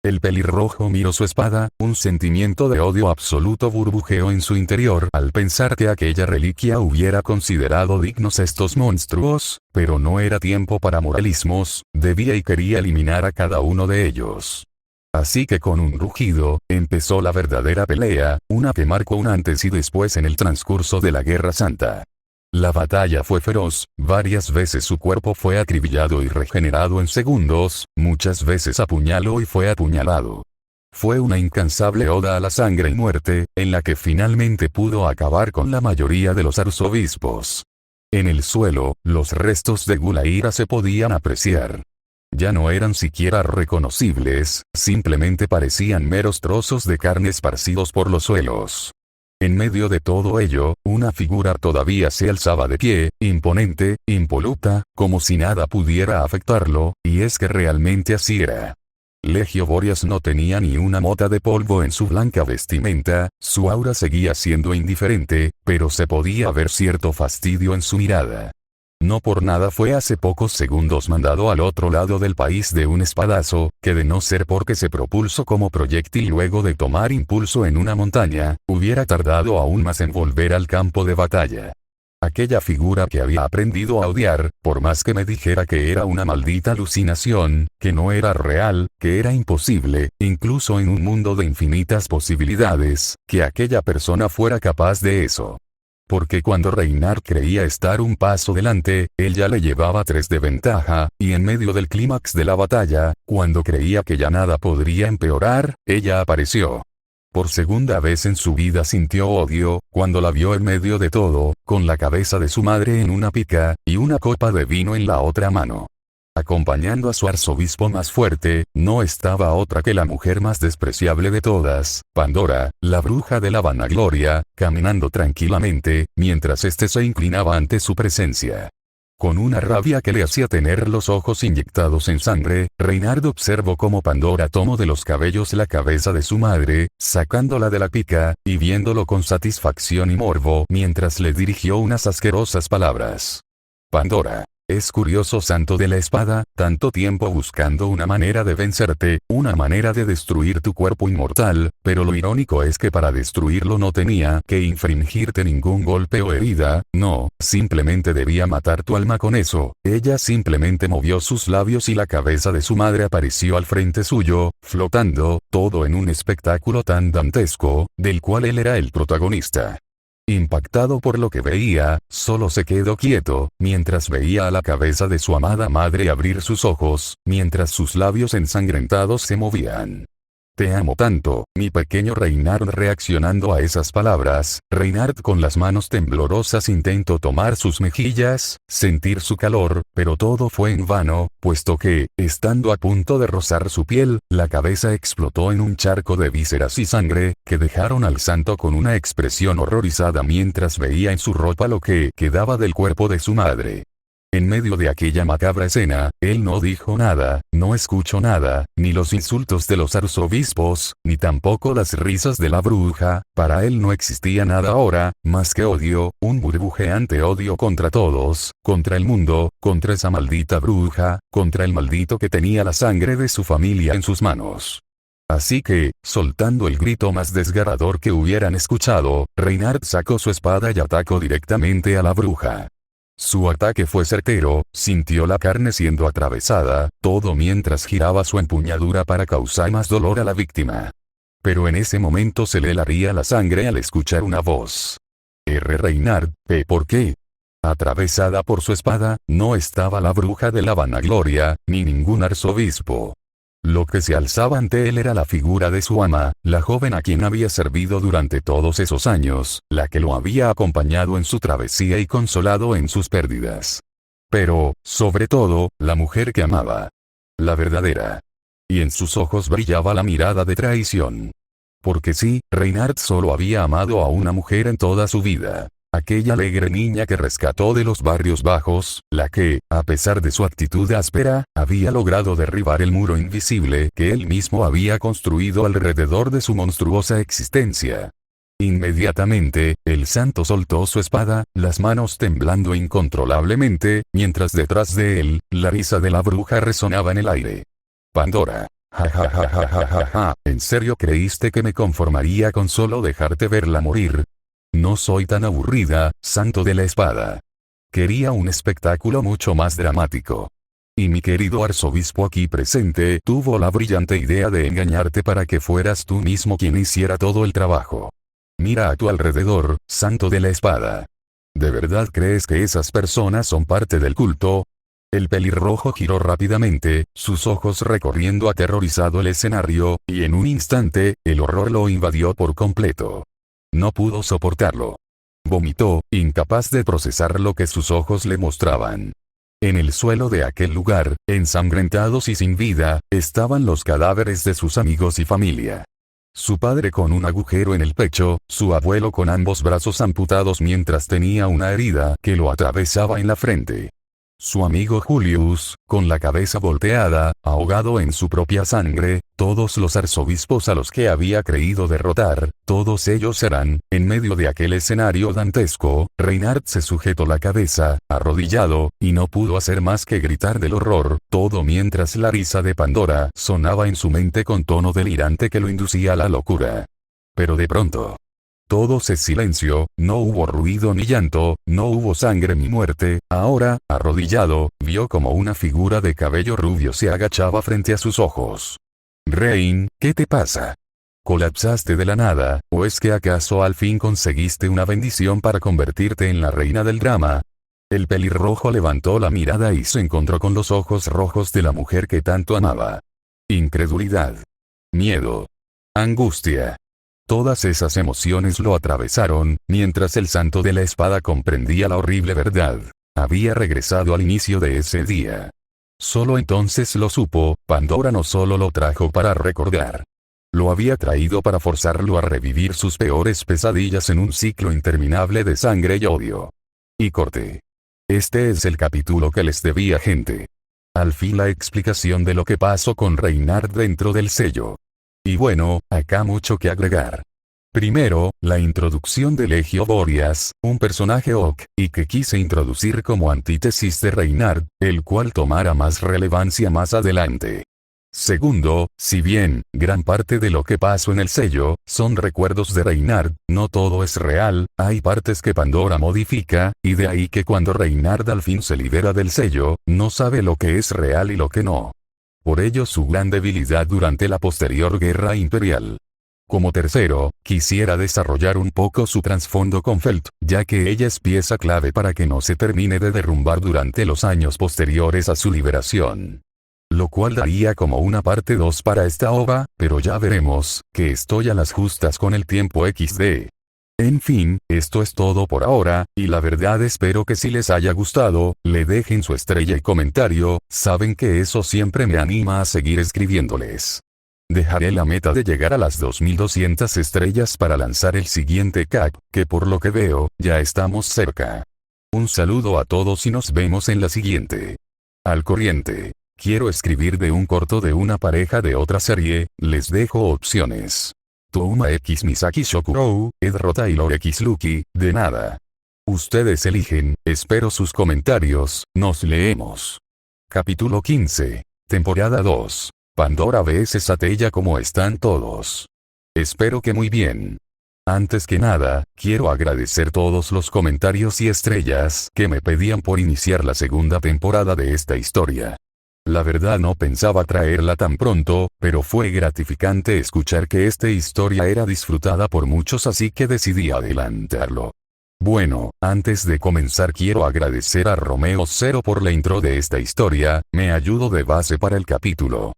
El pelirrojo miró su espada, un sentimiento de odio absoluto burbujeó en su interior al pensar que aquella reliquia hubiera considerado dignos estos monstruos, pero no era tiempo para moralismos, debía y quería eliminar a cada uno de ellos. Así que con un rugido, empezó la verdadera pelea, una que marcó un antes y después en el transcurso de la Guerra Santa. La batalla fue feroz, varias veces su cuerpo fue acribillado y regenerado en segundos, muchas veces apuñaló y fue apuñalado. Fue una incansable oda a la sangre y muerte, en la que finalmente pudo acabar con la mayoría de los arzobispos. En el suelo, los restos de Gulaira se podían apreciar. Ya no eran siquiera reconocibles, simplemente parecían meros trozos de carne esparcidos por los suelos. En medio de todo ello, una figura todavía se alzaba de pie, imponente, impoluta, como si nada pudiera afectarlo, y es que realmente así era. Legio Borias no tenía ni una mota de polvo en su blanca vestimenta, su aura seguía siendo indiferente, pero se podía ver cierto fastidio en su mirada. No por nada fue hace pocos segundos mandado al otro lado del país de un espadazo, que de no ser porque se propulsó como proyectil luego de tomar impulso en una montaña, hubiera tardado aún más en volver al campo de batalla. Aquella figura que había aprendido a odiar, por más que me dijera que era una maldita alucinación, que no era real, que era imposible, incluso en un mundo de infinitas posibilidades, que aquella persona fuera capaz de eso. Porque cuando Reinhard creía estar un paso delante, él ya le llevaba 3 de ventaja, y en medio del clímax de la batalla, cuando creía que ya nada podría empeorar, ella apareció. Por segunda vez en su vida sintió odio, cuando la vio en medio de todo, con la cabeza de su madre en una pica, y una copa de vino en la otra mano. Acompañando a su arzobispo más fuerte, no estaba otra que la mujer más despreciable de todas, Pandora, la bruja de la vanagloria, caminando tranquilamente, mientras éste se inclinaba ante su presencia. Con una rabia que le hacía tener los ojos inyectados en sangre, Reinhard observó cómo Pandora tomó de los cabellos la cabeza de su madre, sacándola de la pica, y viéndolo con satisfacción y morbo mientras le dirigió unas asquerosas palabras. Pandora. Es curioso, santo de la espada, tanto tiempo buscando una manera de vencerte, una manera de destruir tu cuerpo inmortal, pero lo irónico es que para destruirlo no tenía que infringirte ningún golpe o herida, no, simplemente debía matar tu alma con eso. Ella simplemente movió sus labios y la cabeza de su madre apareció al frente suyo, flotando, todo en un espectáculo tan dantesco, del cual él era el protagonista. Impactado por lo que veía, solo se quedó quieto, mientras veía a la cabeza de su amada madre abrir sus ojos, mientras sus labios ensangrentados se movían. Te amo tanto, mi pequeño Reinhard. Reaccionando a esas palabras, Reinhard con las manos temblorosas intentó tomar sus mejillas, sentir su calor, pero todo fue en vano, puesto que, estando a punto de rozar su piel, la cabeza explotó en un charco de vísceras y sangre, que dejaron al santo con una expresión horrorizada mientras veía en su ropa lo que quedaba del cuerpo de su madre. En medio de aquella macabra escena, él no dijo nada, no escuchó nada, ni los insultos de los arzobispos, ni tampoco las risas de la bruja. Para él no existía nada ahora, más que odio, un burbujeante odio contra todos, contra el mundo, contra esa maldita bruja, contra el maldito que tenía la sangre de su familia en sus manos. Así que, soltando el grito más desgarrador que hubieran escuchado, Reinhard sacó su espada y atacó directamente a la bruja. Su ataque fue certero, sintió la carne siendo atravesada, todo mientras giraba su empuñadura para causar más dolor a la víctima. Pero en ese momento se le helaría la sangre al escuchar una voz. Reinhard, ¿por qué? Atravesada por su espada, no estaba la bruja de la vanagloria, ni ningún arzobispo. Lo que se alzaba ante él era la figura de su ama, la joven a quien había servido durante todos esos años, la que lo había acompañado en su travesía y consolado en sus pérdidas. Pero, sobre todo, la mujer que amaba. La verdadera. Y en sus ojos brillaba la mirada de traición. Porque sí, Reinhard solo había amado a una mujer en toda su vida. Aquella alegre niña que rescató de los barrios bajos, la que, a pesar de su actitud áspera, había logrado derribar el muro invisible que él mismo había construido alrededor de su monstruosa existencia. Inmediatamente, el santo soltó su espada, las manos temblando incontrolablemente, mientras detrás de él, la risa de la bruja resonaba en el aire. Pandora. Ja ja ja ja ja ja ja, ¿en serio creíste que me conformaría con solo dejarte verla morir? No soy tan aburrida, santo de la espada. Quería un espectáculo mucho más dramático. Y mi querido arzobispo aquí presente tuvo la brillante idea de engañarte para que fueras tú mismo quien hiciera todo el trabajo. Mira a tu alrededor, santo de la espada. ¿De verdad crees que esas personas son parte del culto? El pelirrojo giró rápidamente, sus ojos recorriendo aterrorizado el escenario, y en un instante, el horror lo invadió por completo. No pudo soportarlo. Vomitó, incapaz de procesar lo que sus ojos le mostraban. En el suelo de aquel lugar, ensangrentados y sin vida, estaban los cadáveres de sus amigos y familia. Su padre con un agujero en el pecho, su abuelo con ambos brazos amputados mientras tenía una herida que lo atravesaba en la frente. Su amigo Julius, con la cabeza volteada, ahogado en su propia sangre, todos los arzobispos a los que había creído derrotar, todos ellos eran, en medio de aquel escenario dantesco. Reynard se sujetó la cabeza, arrodillado, y no pudo hacer más que gritar del horror, todo mientras la risa de Pandora sonaba en su mente con tono delirante que lo inducía a la locura. Pero de pronto, todo se silenció, no hubo ruido ni llanto, no hubo sangre ni muerte. Ahora, arrodillado, vio como una figura de cabello rubio se agachaba frente a sus ojos. Rein, ¿qué te pasa? ¿Colapsaste de la nada, o es que acaso al fin conseguiste una bendición para convertirte en la reina del drama? El pelirrojo levantó la mirada y se encontró con los ojos rojos de la mujer que tanto amaba. Incredulidad. Miedo. Angustia. Todas esas emociones lo atravesaron, mientras el santo de la espada comprendía la horrible verdad. Había regresado al inicio de ese día. Solo entonces lo supo. Pandora no solo lo trajo para recordar. Lo había traído para forzarlo a revivir sus peores pesadillas en un ciclo interminable de sangre y odio. Y corte. Este es el capítulo que les debía, gente. Al fin la explicación de lo que pasó con Reynard dentro del sello. Y bueno, acá mucho que agregar. Primero, la introducción de Legio Boreas, un personaje OC, y que quise introducir como antítesis de Reynard, el cual tomará más relevancia más adelante. Segundo, si bien, gran parte de lo que pasó en el sello, son recuerdos de Reynard, no todo es real, hay partes que Pandora modifica, y de ahí que cuando Reynard al fin se libera del sello, no sabe lo que es real y lo que no. Por ello su gran debilidad durante la posterior guerra imperial. Como tercero, quisiera desarrollar un poco su trasfondo con Felt, ya que ella es pieza clave para que no se termine de derrumbar durante los años posteriores a su liberación. Lo cual daría como una parte 2 para esta ova, pero ya veremos, que estoy a las justas con el tiempo XD. En fin, esto es todo por ahora, y la verdad espero que si les haya gustado, le dejen su estrella y comentario, saben que eso siempre me anima a seguir escribiéndoles. Dejaré la meta de llegar a las 2200 estrellas para lanzar el siguiente CAC, que por lo que veo, ya estamos cerca. Un saludo a todos y nos vemos en la siguiente. Al corriente. Quiero escribir de un corto de una pareja de otra serie, les dejo opciones. Touma X Misaki Shokurou, Edro Taylor X Lucky, de nada. Ustedes eligen, espero sus comentarios, nos leemos. Capítulo 15. Temporada 2. Pandora vs Satella, ¿cómo están todos? Espero que muy bien. Antes que nada, quiero agradecer todos los comentarios y estrellas que me pedían por iniciar la segunda temporada de esta historia. La verdad no pensaba traerla tan pronto, pero fue gratificante escuchar que esta historia era disfrutada por muchos, así que decidí adelantarlo. Bueno, antes de comenzar quiero agradecer a Romeo Zero por la intro de esta historia, me ayudó de base para el capítulo.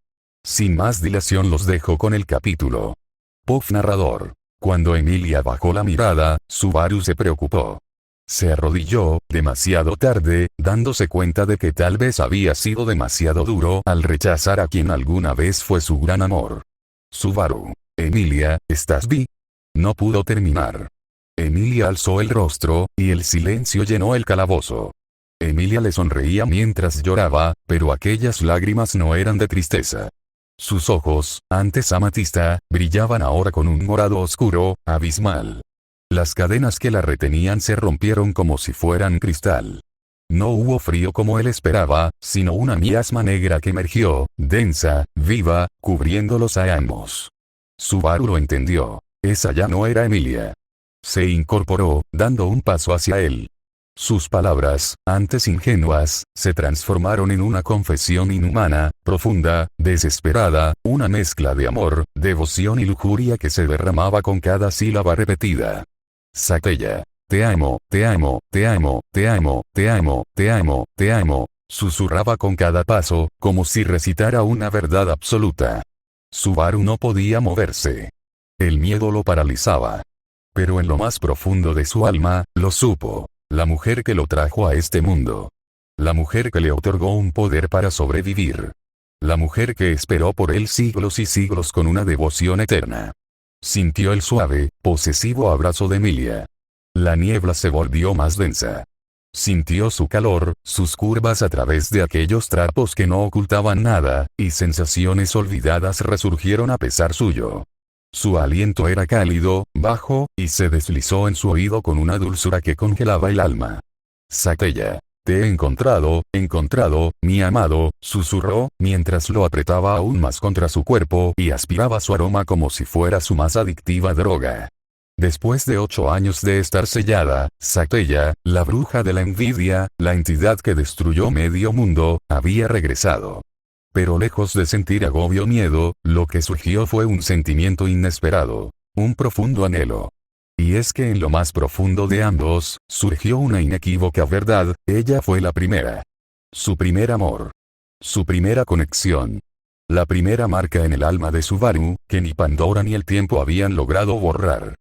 Sin más dilación los dejo con el capítulo. Puff narrador. Cuando Emilia bajó la mirada, Subaru se preocupó. Se arrodilló, demasiado tarde, dándose cuenta de que tal vez había sido demasiado duro al rechazar a quien alguna vez fue su gran amor. Subaru. Emilia, ¿estás bien? No pudo terminar. Emilia alzó el rostro, y el silencio llenó el calabozo. Emilia le sonreía mientras lloraba, pero aquellas lágrimas no eran de tristeza. Sus ojos, antes amatista, brillaban ahora con un morado oscuro, abismal. Las cadenas que la retenían se rompieron como si fueran cristal. No hubo frío como él esperaba, sino una miasma negra que emergió, densa, viva, cubriéndolos a ambos. Subaru lo entendió. Esa ya no era Emilia. Se incorporó, dando un paso hacia él. Sus palabras, antes ingenuas, se transformaron en una confesión inhumana, profunda, desesperada, una mezcla de amor, devoción y lujuria que se derramaba con cada sílaba repetida. Sakella. Te amo, te amo, te amo, te amo, te amo, te amo, te amo, susurraba con cada paso, como si recitara una verdad absoluta. Subaru no podía moverse. El miedo lo paralizaba. Pero en lo más profundo de su alma, lo supo. La mujer que lo trajo a este mundo. La mujer que le otorgó un poder para sobrevivir. La mujer que esperó por él siglos y siglos con una devoción eterna. Sintió el suave, posesivo abrazo de Emilia. La niebla se volvió más densa. Sintió su calor, sus curvas a través de aquellos trapos que no ocultaban nada, y sensaciones olvidadas resurgieron a pesar suyo. Su aliento era cálido, bajo, y se deslizó en su oído con una dulzura que congelaba el alma. Sakella. Te he encontrado, mi amado, susurró, mientras lo apretaba aún más contra su cuerpo y aspiraba su aroma como si fuera su más adictiva droga. Después de 8 años de estar sellada, Sakella, la bruja de la envidia, la entidad que destruyó medio mundo, había regresado. Pero lejos de sentir agobio o miedo, lo que surgió fue un sentimiento inesperado, un profundo anhelo. Y es que en lo más profundo de ambos, surgió una inequívoca verdad: ella fue la primera. Su primer amor. Su primera conexión. La primera marca en el alma de Subaru, que ni Pandora ni el tiempo habían logrado borrar.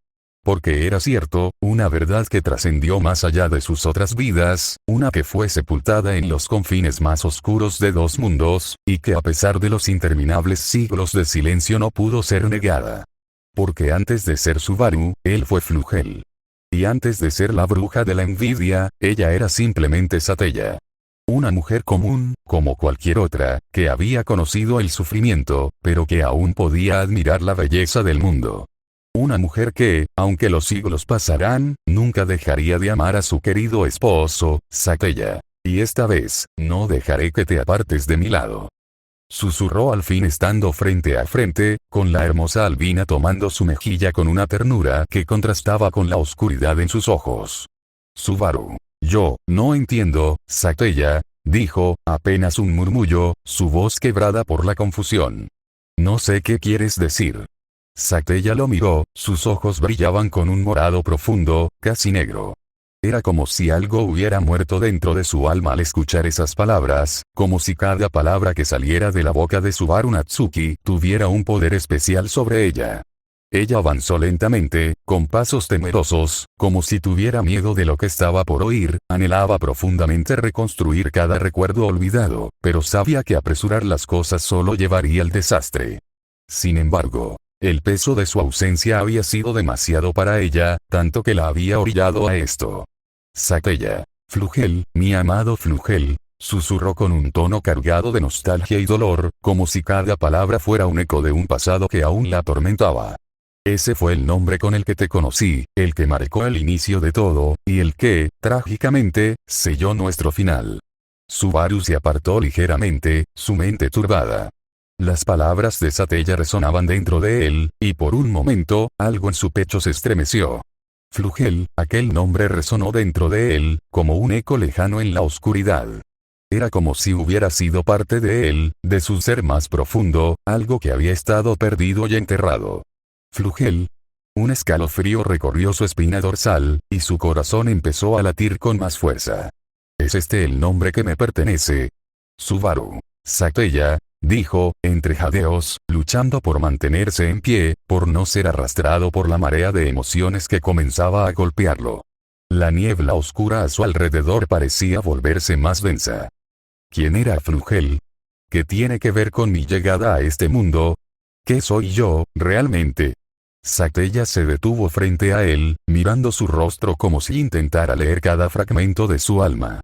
Porque era cierto, una verdad que trascendió más allá de sus otras vidas, una que fue sepultada en los confines más oscuros de 2 mundos, y que a pesar de los interminables siglos de silencio no pudo ser negada. Porque antes de ser Subaru, él fue Flugel. Y antes de ser la bruja de la envidia, ella era simplemente Sakella. Una mujer común, como cualquier otra, que había conocido el sufrimiento, pero que aún podía admirar la belleza del mundo. Una mujer que, aunque los siglos pasarán, nunca dejaría de amar a su querido esposo, Sakella. Y esta vez, no dejaré que te apartes de mi lado. Susurró al fin estando frente a frente, con la hermosa albina tomando su mejilla con una ternura que contrastaba con la oscuridad en sus ojos. Subaru. Yo, no entiendo, Sakella, dijo, apenas un murmullo, su voz quebrada por la confusión. No sé qué quieres decir. Sakella lo miró, sus ojos brillaban con un morado profundo, casi negro. Era como si algo hubiera muerto dentro de su alma al escuchar esas palabras, como si cada palabra que saliera de la boca de Subaru Natsuki tuviera un poder especial sobre ella. Ella avanzó lentamente, con pasos temerosos, como si tuviera miedo de lo que estaba por oír, anhelaba profundamente reconstruir cada recuerdo olvidado, pero sabía que apresurar las cosas solo llevaría al desastre. Sin embargo, el peso de su ausencia había sido demasiado para ella, tanto que la había orillado a esto. Sakella. Flugel, mi amado Flugel, susurró con un tono cargado de nostalgia y dolor, como si cada palabra fuera un eco de un pasado que aún la atormentaba. Ese fue el nombre con el que te conocí, el que marcó el inicio de todo, y el que, trágicamente, selló nuestro final. Subaru se apartó ligeramente, su mente turbada. Las palabras de Sakella resonaban dentro de él, y por un momento, algo en su pecho se estremeció. Flugel, aquel nombre resonó dentro de él, como un eco lejano en la oscuridad. Era como si hubiera sido parte de él, de su ser más profundo, algo que había estado perdido y enterrado. Flugel. Un escalofrío recorrió su espina dorsal, y su corazón empezó a latir con más fuerza. ¿Es este el nombre que me pertenece? Subaru. Sakella, dijo, entre jadeos, luchando por mantenerse en pie, por no ser arrastrado por la marea de emociones que comenzaba a golpearlo. La niebla oscura a su alrededor parecía volverse más densa. ¿Quién era Flugel? ¿Qué tiene que ver con mi llegada a este mundo? ¿Qué soy yo, realmente? Sakella se detuvo frente a él, mirando su rostro como si intentara leer cada fragmento de su alma.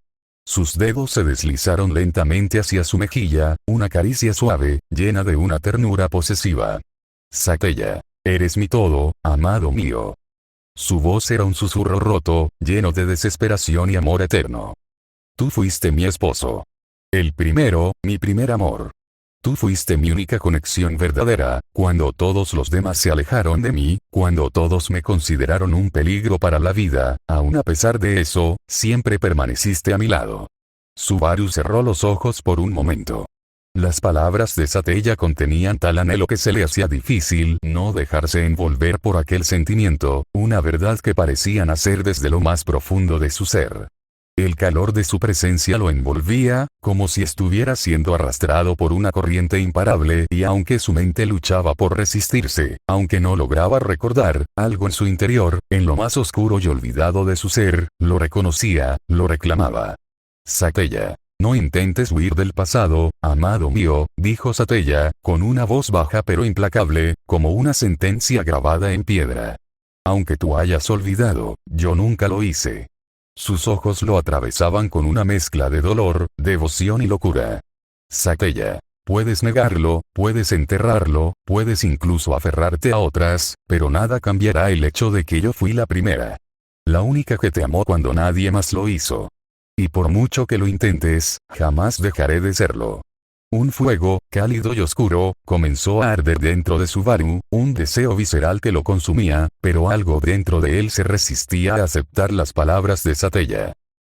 Sus dedos se deslizaron lentamente hacia su mejilla, una caricia suave, llena de una ternura posesiva. Sakella. Eres mi todo, amado mío. Su voz era un susurro roto, lleno de desesperación y amor eterno. Tú fuiste mi esposo. El primero, mi primer amor. Tú fuiste mi única conexión verdadera, cuando todos los demás se alejaron de mí, cuando todos me consideraron un peligro para la vida, aun a pesar de eso, siempre permaneciste a mi lado. Subaru cerró los ojos por un momento. Las palabras de Satella contenían tal anhelo que se le hacía difícil no dejarse envolver por aquel sentimiento, una verdad que parecía nacer desde lo más profundo de su ser. El calor de su presencia lo envolvía, como si estuviera siendo arrastrado por una corriente imparable, y aunque su mente luchaba por resistirse, aunque no lograba recordar, algo en su interior, en lo más oscuro y olvidado de su ser, lo reconocía, lo reclamaba. Satella. No intentes huir del pasado, amado mío, dijo Satella, con una voz baja pero implacable, como una sentencia grabada en piedra. Aunque tú hayas olvidado, yo nunca lo hice. Sus ojos lo atravesaban con una mezcla de dolor, devoción y locura. Satella. Puedes negarlo, puedes enterrarlo, puedes incluso aferrarte a otras, pero nada cambiará el hecho de que yo fui la primera. La única que te amó cuando nadie más lo hizo. Y por mucho que lo intentes, jamás dejaré de serlo. Un fuego, cálido y oscuro, comenzó a arder dentro de Subaru, un deseo visceral que lo consumía, pero algo dentro de él se resistía a aceptar las palabras de Satella.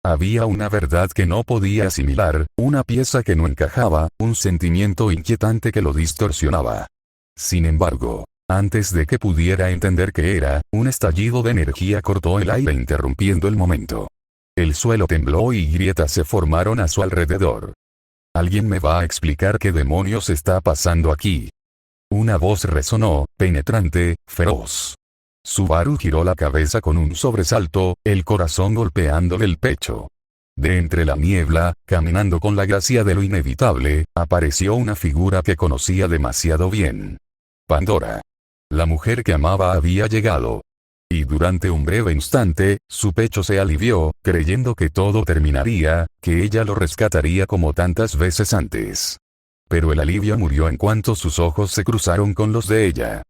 Había una verdad que no podía asimilar, una pieza que no encajaba, un sentimiento inquietante que lo distorsionaba. Sin embargo, antes de que pudiera entender qué era, un estallido de energía cortó el aire interrumpiendo el momento. El suelo tembló y grietas se formaron a su alrededor. ¿Alguien me va a explicar qué demonios está pasando aquí? Una voz resonó, penetrante, feroz. Subaru giró la cabeza con un sobresalto, el corazón golpeándole el pecho. De entre la niebla, caminando con la gracia de lo inevitable, apareció una figura que conocía demasiado bien. Pandora. La mujer que amaba había llegado. Y durante un breve instante, su pecho se alivió, creyendo que todo terminaría, que ella lo rescataría como tantas veces antes. Pero el alivio murió en cuanto sus ojos se cruzaron con los de ella.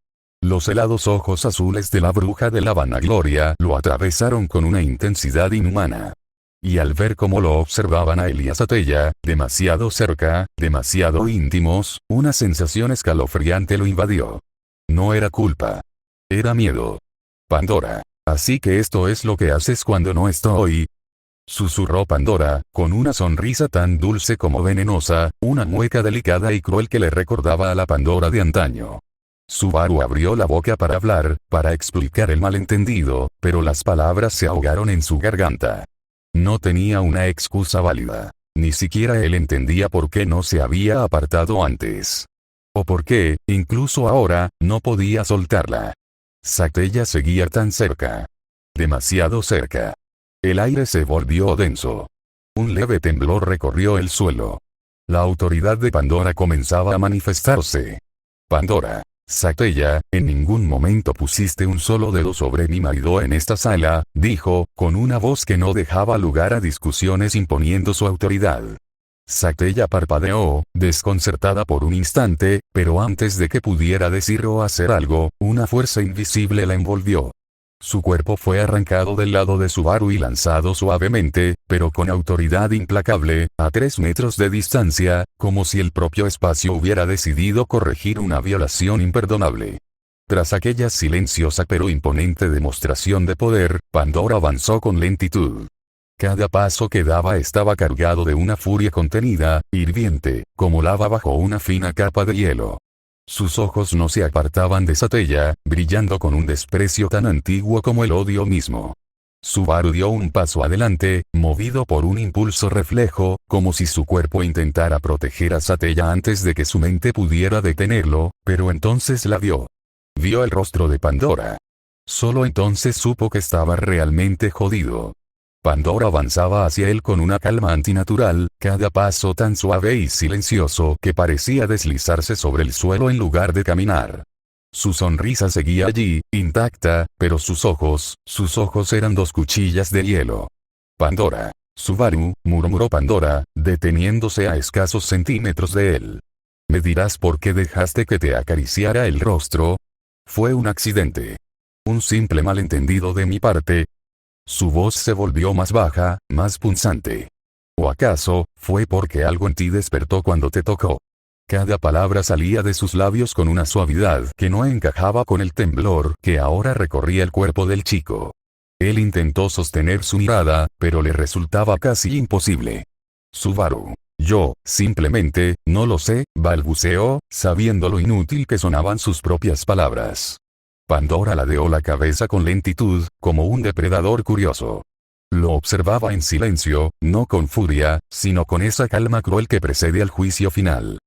Los helados ojos azules de la bruja de la vanagloria lo atravesaron con una intensidad inhumana. Y al ver cómo lo observaban a él y a Satella, demasiado cerca, demasiado íntimos, una sensación escalofriante lo invadió. No era culpa. Era miedo. Pandora. Así que esto es lo que haces cuando no estoy. Susurró Pandora, con una sonrisa tan dulce como venenosa, una mueca delicada y cruel que le recordaba a la Pandora de antaño. Subaru abrió la boca para hablar, para explicar el malentendido, pero las palabras se ahogaron en su garganta. No tenía una excusa válida. Ni siquiera él entendía por qué no se había apartado antes. O por qué, incluso ahora, no podía soltarla. Satella seguía tan cerca. Demasiado cerca. El aire se volvió denso. Un leve temblor recorrió el suelo. La autoridad de Pandora comenzaba a manifestarse. Pandora. Satella, en ningún momento pusiste un solo dedo sobre mi marido en esta sala, dijo, con una voz que no dejaba lugar a discusiones imponiendo su autoridad. Satella parpadeó, desconcertada por un instante, pero antes de que pudiera decir o hacer algo, una fuerza invisible la envolvió. Su cuerpo fue arrancado del lado de Subaru y lanzado suavemente, pero con autoridad implacable, a 3 metros de distancia, como si el propio espacio hubiera decidido corregir una violación imperdonable. Tras aquella silenciosa pero imponente demostración de poder, Pandora avanzó con lentitud. Cada paso que daba estaba cargado de una furia contenida, hirviente, como lava bajo una fina capa de hielo. Sus ojos no se apartaban de Satella, brillando con un desprecio tan antiguo como el odio mismo. Subaru dio un paso adelante, movido por un impulso reflejo, como si su cuerpo intentara proteger a Satella antes de que su mente pudiera detenerlo, pero entonces la vio. Vio el rostro de Pandora. Solo entonces supo que estaba realmente jodido. Pandora avanzaba hacia él con una calma antinatural, cada paso tan suave y silencioso que parecía deslizarse sobre el suelo en lugar de caminar. Su sonrisa seguía allí, intacta, pero sus ojos eran 2 cuchillas de hielo. Pandora. Subaru, murmuró Pandora, deteniéndose a escasos centímetros de él. ¿Me dirás por qué dejaste que te acariciara el rostro? Fue un accidente. Un simple malentendido de mi parte. Su voz se volvió más baja, más punzante. ¿O acaso, fue porque algo en ti despertó cuando te tocó? Cada palabra salía de sus labios con una suavidad que no encajaba con el temblor que ahora recorría el cuerpo del chico. Él intentó sostener su mirada, pero le resultaba casi imposible. Subaru. Yo, simplemente, no lo sé, balbuceó, sabiendo lo inútil que sonaban sus propias palabras. Pandora ladeó la cabeza con lentitud, como un depredador curioso. Lo observaba en silencio, no con furia, sino con esa calma cruel que precede al juicio final.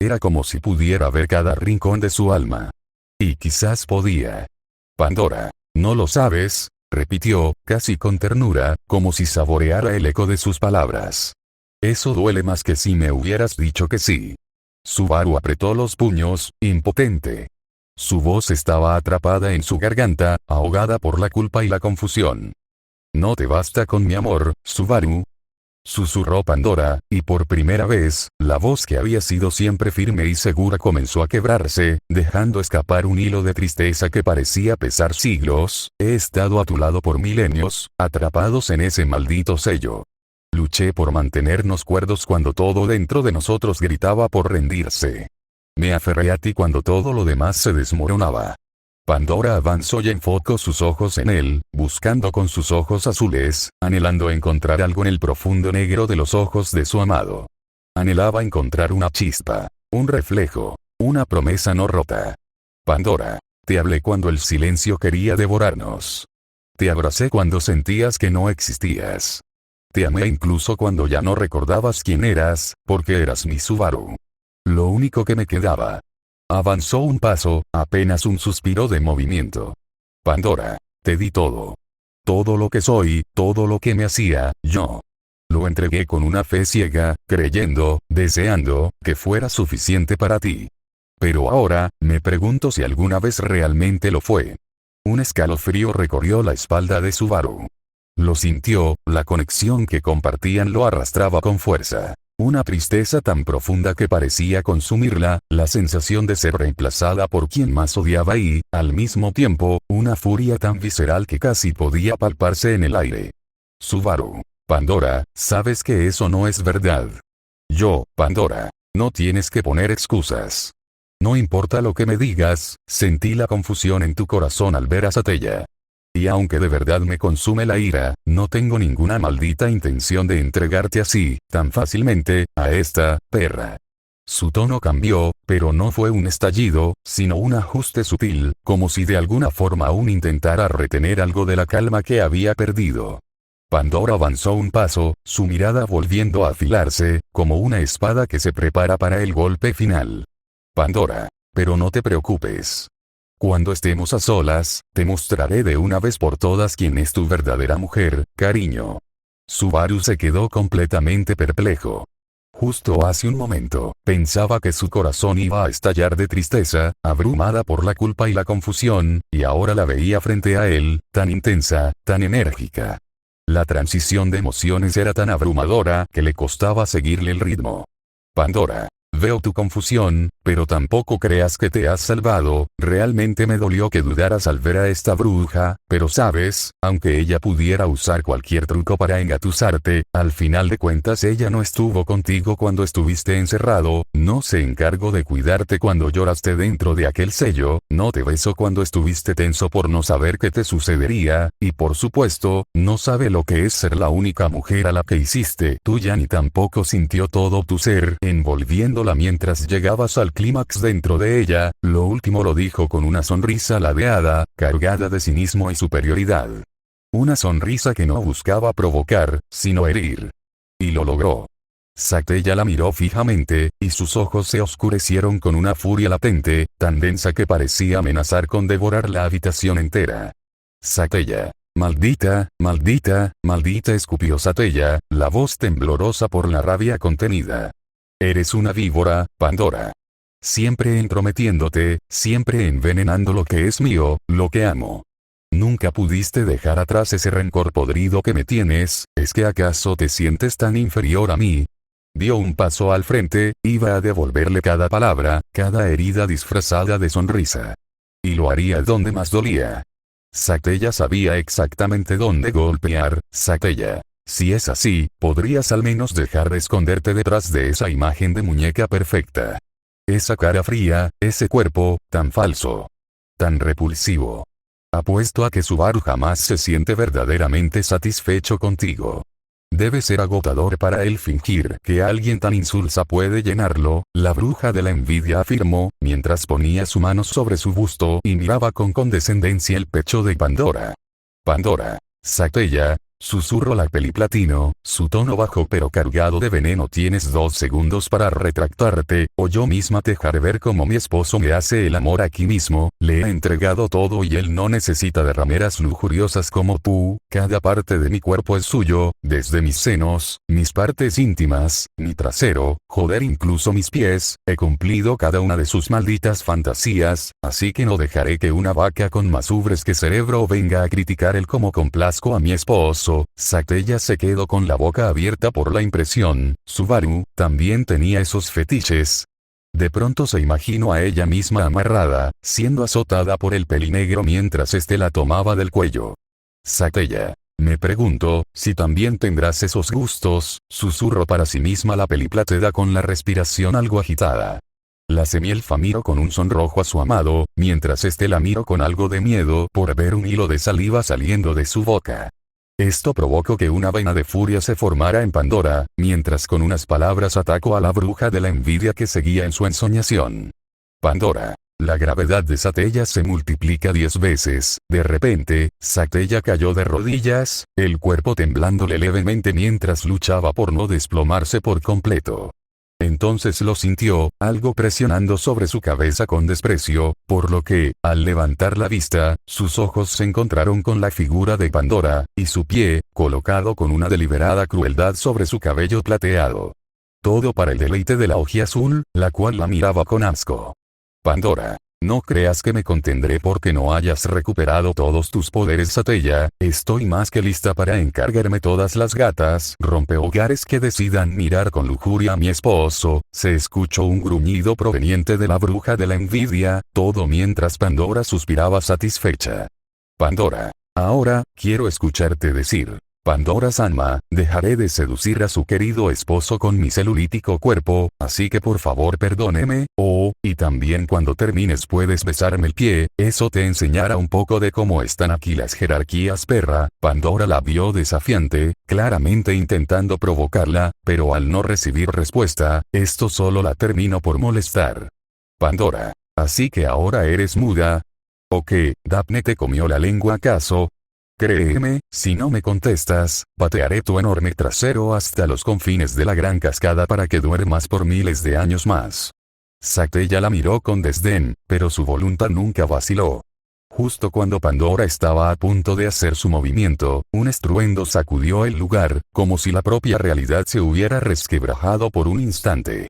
Era como si pudiera ver cada rincón de su alma. Y quizás podía. Pandora. ¿No lo sabes? Repitió, casi con ternura, como si saboreara el eco de sus palabras. Eso duele más que si me hubieras dicho que sí. Subaru apretó los puños, impotente. Su voz estaba atrapada en su garganta, ahogada por la culpa y la confusión. ¿No te basta con mi amor, Subaru? Susurró Pandora, y por primera vez, la voz que había sido siempre firme y segura comenzó a quebrarse, dejando escapar un hilo de tristeza que parecía pesar siglos. He estado a tu lado por milenios, atrapados en ese maldito sello. Luché por mantenernos cuerdos cuando todo dentro de nosotros gritaba por rendirse. Me aferré a ti cuando todo lo demás se desmoronaba. Pandora avanzó y enfocó sus ojos en él, buscando con sus ojos azules, anhelando encontrar algo en el profundo negro de los ojos de su amado. Anhelaba encontrar una chispa, un reflejo, una promesa no rota. Pandora, te hablé cuando el silencio quería devorarnos. Te abracé cuando sentías que no existías. Te amé incluso cuando ya no recordabas quién eras, porque eras mi Subaru. Lo único que me quedaba. Avanzó un paso, apenas un suspiro de movimiento. Pandora, te di todo. Todo lo que soy, todo lo que me hacía, yo. Lo entregué con una fe ciega, creyendo, deseando, que fuera suficiente para ti. Pero ahora, me pregunto si alguna vez realmente lo fue. Un escalofrío recorrió la espalda de Subaru. Lo sintió, la conexión que compartían lo arrastraba con fuerza. Una tristeza tan profunda que parecía consumirla, la sensación de ser reemplazada por quien más odiaba y, al mismo tiempo, una furia tan visceral que casi podía palparse en el aire. Subaru. Pandora, sabes que eso no es verdad. Yo, Pandora. No tienes que poner excusas. No importa lo que me digas, sentí la confusión en tu corazón al ver a Satella. Y aunque de verdad me consume la ira, no tengo ninguna maldita intención de entregarte así, tan fácilmente, a esta perra. Su tono cambió, pero no fue un estallido, sino un ajuste sutil, como si de alguna forma aún intentara retener algo de la calma que había perdido. Pandora avanzó un paso, su mirada volviendo a afilarse, como una espada que se prepara para el golpe final. Pandora, pero no te preocupes. Cuando estemos a solas, te mostraré de una vez por todas quién es tu verdadera mujer, cariño. Subaru se quedó completamente perplejo. Justo hace un momento, pensaba que su corazón iba a estallar de tristeza, abrumada por la culpa y la confusión, y ahora la veía frente a él, tan intensa, tan enérgica. La transición de emociones era tan abrumadora que le costaba seguirle el ritmo. Pandora. Veo tu confusión, pero tampoco creas que te has salvado. Realmente me dolió que dudaras al ver a esta bruja, pero sabes, aunque ella pudiera usar cualquier truco para engatusarte, al final de cuentas ella no estuvo contigo cuando estuviste encerrado, no se encargó de cuidarte cuando lloraste dentro de aquel sello, no te besó cuando estuviste tenso por no saber qué te sucedería, y por supuesto, no sabe lo que es ser la única mujer a la que hiciste tuya ni tampoco sintió todo tu ser envolviéndola mientras llegabas al clímax dentro de ella. Lo último lo dijo con una sonrisa ladeada, cargada de cinismo y superioridad. Una sonrisa que no buscaba provocar, sino herir. Y lo logró. Satella la miró fijamente, y sus ojos se oscurecieron con una furia latente, tan densa que parecía amenazar con devorar la habitación entera. Satella. Maldita, maldita, maldita, escupió Satella, la voz temblorosa por la rabia contenida. Eres una víbora, Pandora. Siempre entrometiéndote, siempre envenenando lo que es mío, lo que amo. Nunca pudiste dejar atrás ese rencor podrido que me tienes. ¿Es que acaso te sientes tan inferior a mí? Dio un paso al frente, iba a devolverle cada palabra, cada herida disfrazada de sonrisa. Y lo haría donde más dolía. Satella sabía exactamente dónde golpear. Satella. Si es así, podrías al menos dejar de esconderte detrás de esa imagen de muñeca perfecta. Esa cara fría, ese cuerpo, tan falso. Tan repulsivo. Apuesto a que Subaru jamás se siente verdaderamente satisfecho contigo. Debe ser agotador para él fingir que alguien tan insulsa puede llenarlo, la bruja de la envidia afirmó, mientras ponía su mano sobre su busto y miraba con condescendencia el pecho de Pandora. Pandora. Satella, susurró la peliplatino, su tono bajo pero cargado de veneno. Tienes 2 segundos para retractarte, o yo misma te haré ver cómo mi esposo me hace el amor aquí mismo, le he entregado todo y él no necesita de rameras lujuriosas como tú, cada parte de mi cuerpo es suyo, desde mis senos, mis partes íntimas, mi trasero, joder incluso mis pies, he cumplido cada una de sus malditas fantasías, así que no dejaré que una vaca con más ubres que cerebro venga a criticar el cómo complazco a mi esposo. Satella se quedó con la boca abierta por la impresión, Subaru, también tenía esos fetiches. De pronto se imaginó a ella misma amarrada, siendo azotada por el pelinegro mientras éste la tomaba del cuello. Satella. Me pregunto, si también tendrás esos gustos, susurró para sí misma la peliplateda con la respiración algo agitada. La semielfa miró con un sonrojo a su amado, mientras éste la miró con algo de miedo por ver un hilo de saliva saliendo de su boca. Esto provocó que una vena de furia se formara en Pandora, mientras con unas palabras atacó a la bruja de la envidia que seguía en su ensoñación. Pandora. La gravedad de Satella se multiplica 10 veces. De repente, Satella cayó de rodillas, el cuerpo temblándole levemente mientras luchaba por no desplomarse por completo. Entonces lo sintió, algo presionando sobre su cabeza con desprecio, por lo que, al levantar la vista, sus ojos se encontraron con la figura de Pandora, y su pie, colocado con una deliberada crueldad sobre su cabello plateado. Todo para el deleite de la ojiazul, la cual la miraba con asco. Pandora. No creas que me contendré porque no hayas recuperado todos tus poderes, Satella, estoy más que lista para encargarme todas las gatas rompehogares que decidan mirar con lujuria a mi esposo. Se escuchó un gruñido proveniente de la bruja de la envidia, todo mientras Pandora suspiraba satisfecha. Pandora. Ahora, quiero escucharte decir. Pandora Sanma, dejaré de seducir a su querido esposo con mi celulítico cuerpo, así que por favor perdóneme, y también cuando termines puedes besarme el pie, eso te enseñará un poco de cómo están aquí las jerarquías, perra. Pandora la vio desafiante, claramente intentando provocarla, pero al no recibir respuesta, esto solo la terminó por molestar. Pandora. ¿Así que ahora eres muda? ¿O qué, Daphne te comió la lengua acaso? Créeme, si no me contestas, patearé tu enorme trasero hasta los confines de la gran cascada para que duermas por miles de años más. Satella la miró con desdén, pero su voluntad nunca vaciló. Justo cuando Pandora estaba a punto de hacer su movimiento, un estruendo sacudió el lugar, como si la propia realidad se hubiera resquebrajado por un instante.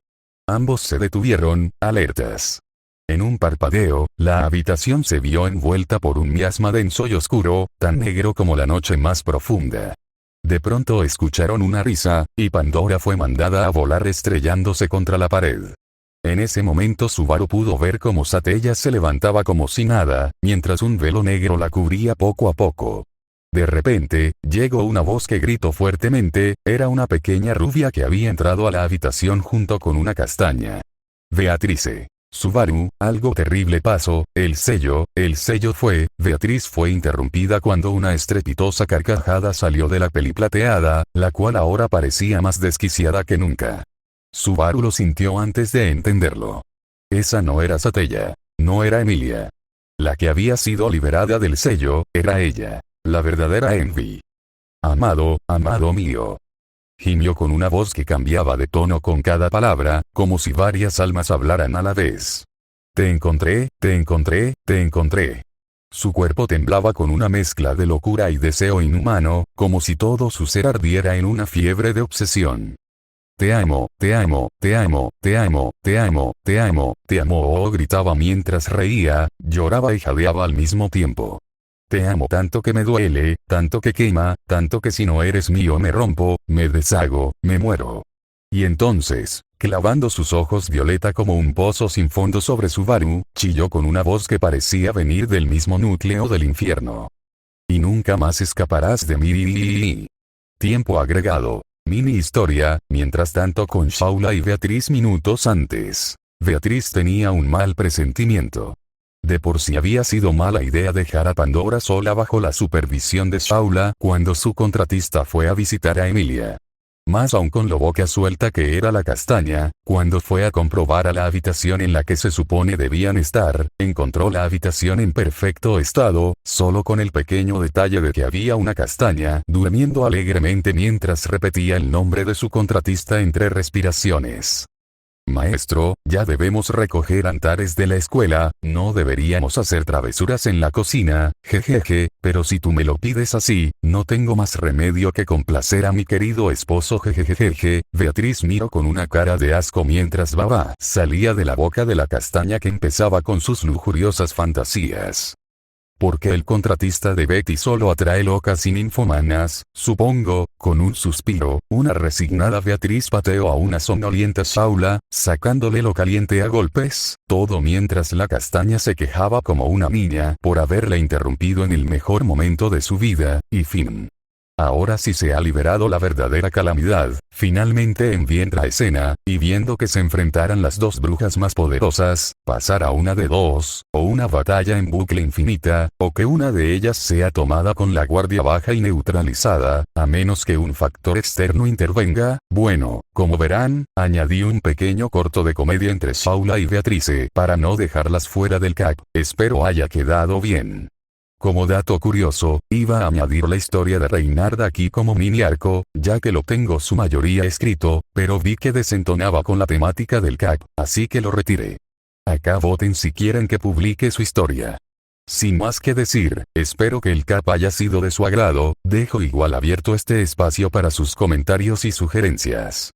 Ambos se detuvieron, alertas. En un parpadeo, la habitación se vio envuelta por un miasma denso y oscuro, tan negro como la noche más profunda. De pronto escucharon una risa, y Pandora fue mandada a volar estrellándose contra la pared. En ese momento Subaru pudo ver cómo Satella se levantaba como si nada, mientras un velo negro la cubría poco a poco. De repente, llegó una voz que gritó fuertemente, era una pequeña rubia que había entrado a la habitación junto con una castaña. Beatrice. Subaru, algo terrible pasó, el sello fue. Beatriz fue interrumpida cuando una estrepitosa carcajada salió de la peliplateada, la cual ahora parecía más desquiciada que nunca. Subaru lo sintió antes de entenderlo. Esa no era Satella, no era Emilia. La que había sido liberada del sello, era ella, la verdadera Envy. Amado, amado mío. Gimió con una voz que cambiaba de tono con cada palabra, como si varias almas hablaran a la vez. Te encontré, te encontré, te encontré. Su cuerpo temblaba con una mezcla de locura y deseo inhumano, como si todo su ser ardiera en una fiebre de obsesión. Te amo, te amo, te amo, te amo, te amo, te amo, te amo, gritaba mientras reía, lloraba y jadeaba al mismo tiempo. Te amo tanto que me duele, tanto que quema, tanto que si no eres mío me rompo, me deshago, me muero. Y entonces, clavando sus ojos violeta como un pozo sin fondo sobre Subaru, chilló con una voz que parecía venir del mismo núcleo del infierno. Y nunca más escaparás de mí. Tiempo agregado. Mini historia, mientras tanto con Shaula y Beatriz minutos antes. Beatriz tenía un mal presentimiento. De por sí había sido mala idea dejar a Pandora sola bajo la supervisión de Shaula cuando su contratista fue a visitar a Emilia. Más aún con lo boca suelta que era la castaña, cuando fue a comprobar a la habitación en la que se supone debían estar, encontró la habitación en perfecto estado, solo con el pequeño detalle de que había una castaña durmiendo alegremente mientras repetía el nombre de su contratista entre respiraciones. Maestro, ya debemos recoger Antares de la escuela, no deberíamos hacer travesuras en la cocina, jejeje, pero si tú me lo pides así, no tengo más remedio que complacer a mi querido esposo jejejeje. Beatriz miró con una cara de asco mientras baba salía de la boca de la castaña que empezaba con sus lujuriosas fantasías. Porque el contratista de Betty solo atrae locas y ninfomanas, supongo. Con un suspiro, una resignada Beatriz pateó a una somnolienta Shaula, sacándole lo caliente a golpes, todo mientras la castaña se quejaba como una niña por haberla interrumpido en el mejor momento de su vida, y fin. Ahora sí se ha liberado la verdadera calamidad. Finalmente envientra escena, y viendo que se enfrentaran las dos brujas más poderosas, pasar a una de dos, o una batalla en bucle infinita, o que una de ellas sea tomada con la guardia baja y neutralizada, a menos que un factor externo intervenga. Bueno, como verán, añadí un pequeño corto de comedia entre Shaula y Beatrice para no dejarlas fuera del CAP. Espero haya quedado bien. Como dato curioso, iba a añadir la historia de Reinarda aquí como mini arco, ya que lo tengo su mayoría escrito, pero vi que desentonaba con la temática del CAP, así que lo retiré. Acá voten si quieren que publique su historia. Sin más que decir, espero que el CAP haya sido de su agrado, dejo igual abierto este espacio para sus comentarios y sugerencias.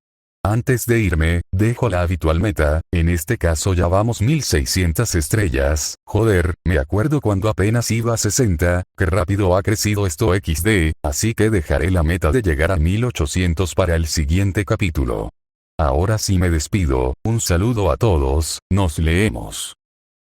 Antes de irme, dejo la habitual meta, en este caso ya vamos 1600 estrellas, joder, me acuerdo cuando apenas iba a 60, qué rápido ha crecido esto XD, así que dejaré la meta de llegar a 1800 para el siguiente capítulo. Ahora sí me despido, un saludo a todos, nos leemos.